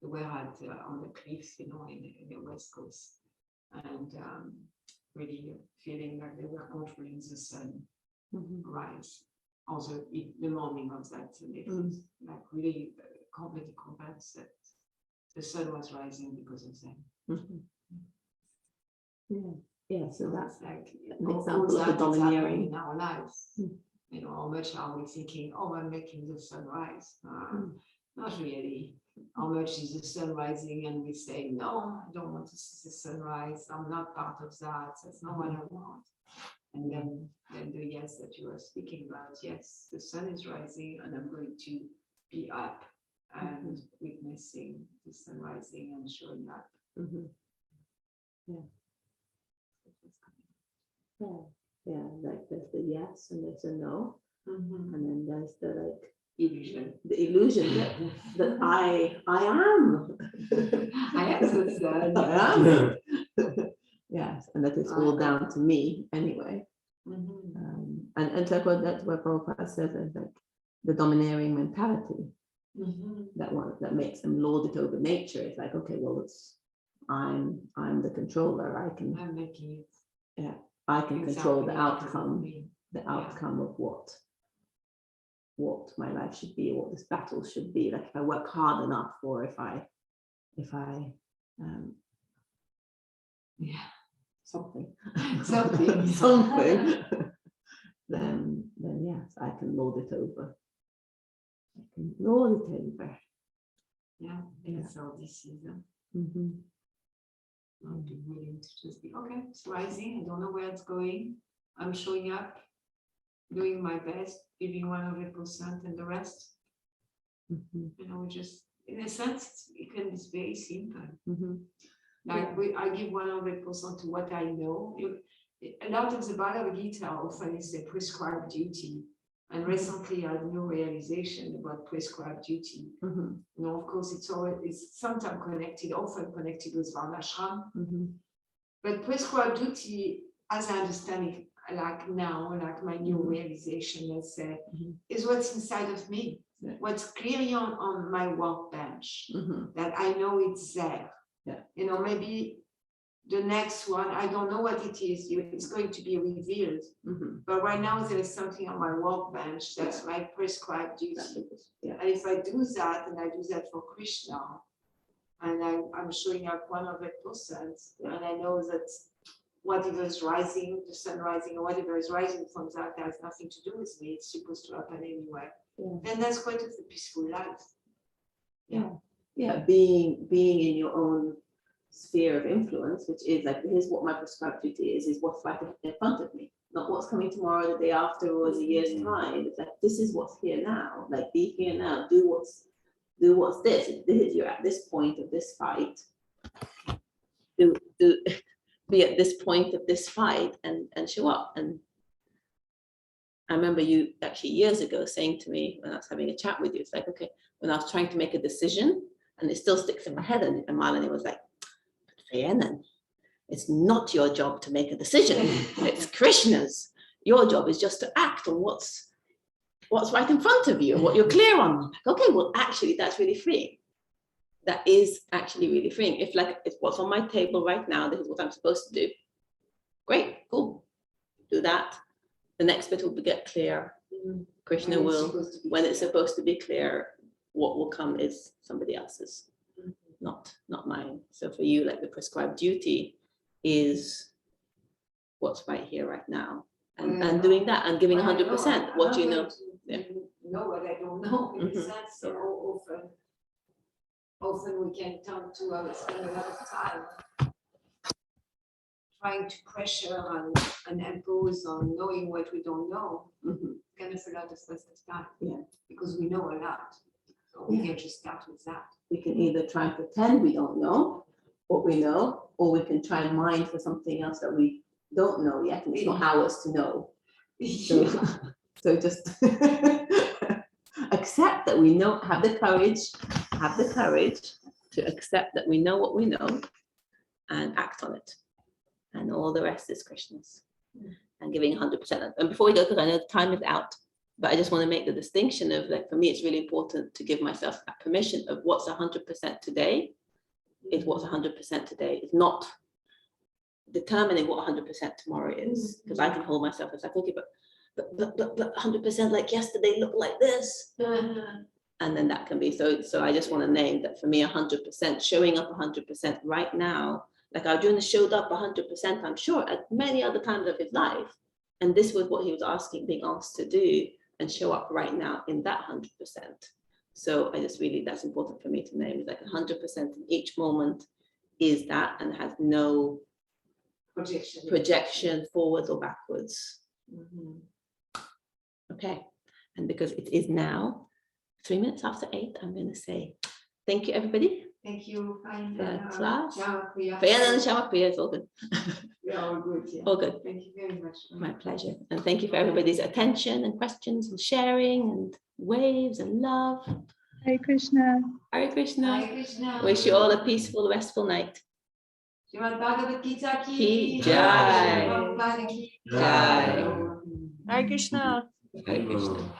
S3: they were at on the cliff, in the West Coast, and really feeling like they were controlling the sun rise. Also, the morning of that Sunday feast, like really completely convinced that the sun was rising because of them.
S1: So that's
S3: like
S1: an
S3: all
S1: example of
S3: that
S1: the
S3: is happening
S1: domineering.
S3: in our lives. How much are we thinking, oh, I'm making the sun rise? Not really. How much is the sun rising and we say, no, I don't want to see the sunrise. I'm not part of that. That's not what I want. And then the yes that you were speaking about, yes, the sun is rising and I'm going to be up and witnessing the sun rising and showing up.
S1: Like there's the yes and there's a no, and then there's the
S3: Illusion.
S1: the illusion that I am.
S3: I am the sun.
S1: I am. Yes, and that it's all down to me anyway. And to what Prabhupada says, is like the domineering mentality that makes them lord it over nature. It's like, okay, well, I'm the controller.
S3: I'm making it.
S1: I can control the
S3: Exactly.
S1: outcome of what my life should be, or what this battle should be. Like if I work hard enough, or if I something then yes, I can lord it over.
S3: Yeah, so this is I'll be willing to just be, okay, it's rising, I don't know where it's going. I'm showing up, doing my best, giving 100%, and the rest, just in a sense, it can be very simple. Like I give 100% to what I know. A lot of the Bhagavad Gita often is a prescribed duty. And recently I had no realization about prescribed duty. Of course, it's sometimes often connected with Varnashram. But prescribed duty, as I understand it, like now, like my new realization, let's say, is what's inside of me. What's clearly on my workbench, that I know it's there. Maybe the next one, I don't know what it is, it's going to be revealed. But right now there is something on my workbench that's my prescribed duty. And if I do that, and I do that for Krishna,
S2: And I'm showing up 100%. And I know that whatever is rising, the sun rising, or whatever is rising from that has nothing to do with me. It's supposed to happen anyway.
S1: Yeah.
S2: And that's quite a peaceful life.
S1: Yeah, being in your own sphere of influence, which is like, here's what my prescribed duty is what's right in front of me, not what's coming tomorrow, the day after, or a year's time. It's like, this is what's here now. Like, be here now. Do what's this. You're at this point of this fight. Be at this point of this fight and show up. And I remember you actually years ago saying to me when I was having a chat with you, it's like, okay, when I was trying to make a decision, and it still sticks in my head, and Malini was like, Fayenan, it's not your job to make a decision. It's Krishna's. Your job is just to act on what's right in front of you and what you're clear on. I'm like, okay, well, actually, that's really freeing. That is actually really freeing. If what's on my table right now, this is what I'm supposed to do. Great, cool. Do that. The next bit will get clear. Krishna will, when it's supposed to be clear, what will come is somebody else's, not mine. So for you, like the prescribed duty is what's right here, right now. And doing that and giving 100%. What you know.
S2: Know what I don't know in a sense. So often we can turn to spend a lot of time trying to pressure and impose on knowing what we don't know. Kind of a lot of waste of time.
S1: Yeah.
S2: Because we know a lot. So we can just start with that.
S1: We can either try and pretend we don't know what we know, or we can try and mine for something else that we don't know yet, and it's not ours to know. So just accept that we know, have the courage to accept that we know what we know and act on it. And all the rest is Krishna's. And giving 100%. And before we go, because I know the time is out, but I just want to make the distinction of, like, for me, it's really important to give myself that permission of what's 100% today is what's 100% today. It's not determining what 100% tomorrow is, because I can hold myself as like, okay, but 100% like yesterday looked like this. And then that can be, so I just want to name that for me, 100%, showing up 100% right now. Like Arjuna showed up 100%, I'm sure, at many other times of his life. And this was what he was being asked to do, and show up right now in that 100%. So I just really, that's important for me to name, is like 100% in each moment is that, and has no projection forwards or backwards. Okay, and because it is now 3 minutes after 8, I'm going to say thank you, everybody.
S2: Thank you.
S1: For class.
S2: Syamapriya.
S1: Fayenan and Syamapriya, it's all good.
S2: Yeah, all good. Yeah.
S1: All good.
S2: Thank you very much.
S1: My pleasure. And thank you for everybody's attention and questions and sharing and waves and love.
S8: Hare Krishna.
S1: Hare Krishna.
S2: Hare Krishna.
S1: Wish you all a peaceful, restful night.
S2: Srimad Bhagavad Gita
S1: Ki
S2: ki
S1: jai.
S2: Prabhupada ki
S1: Jai.
S5: Hare Krishna.
S1: Hare Krishna.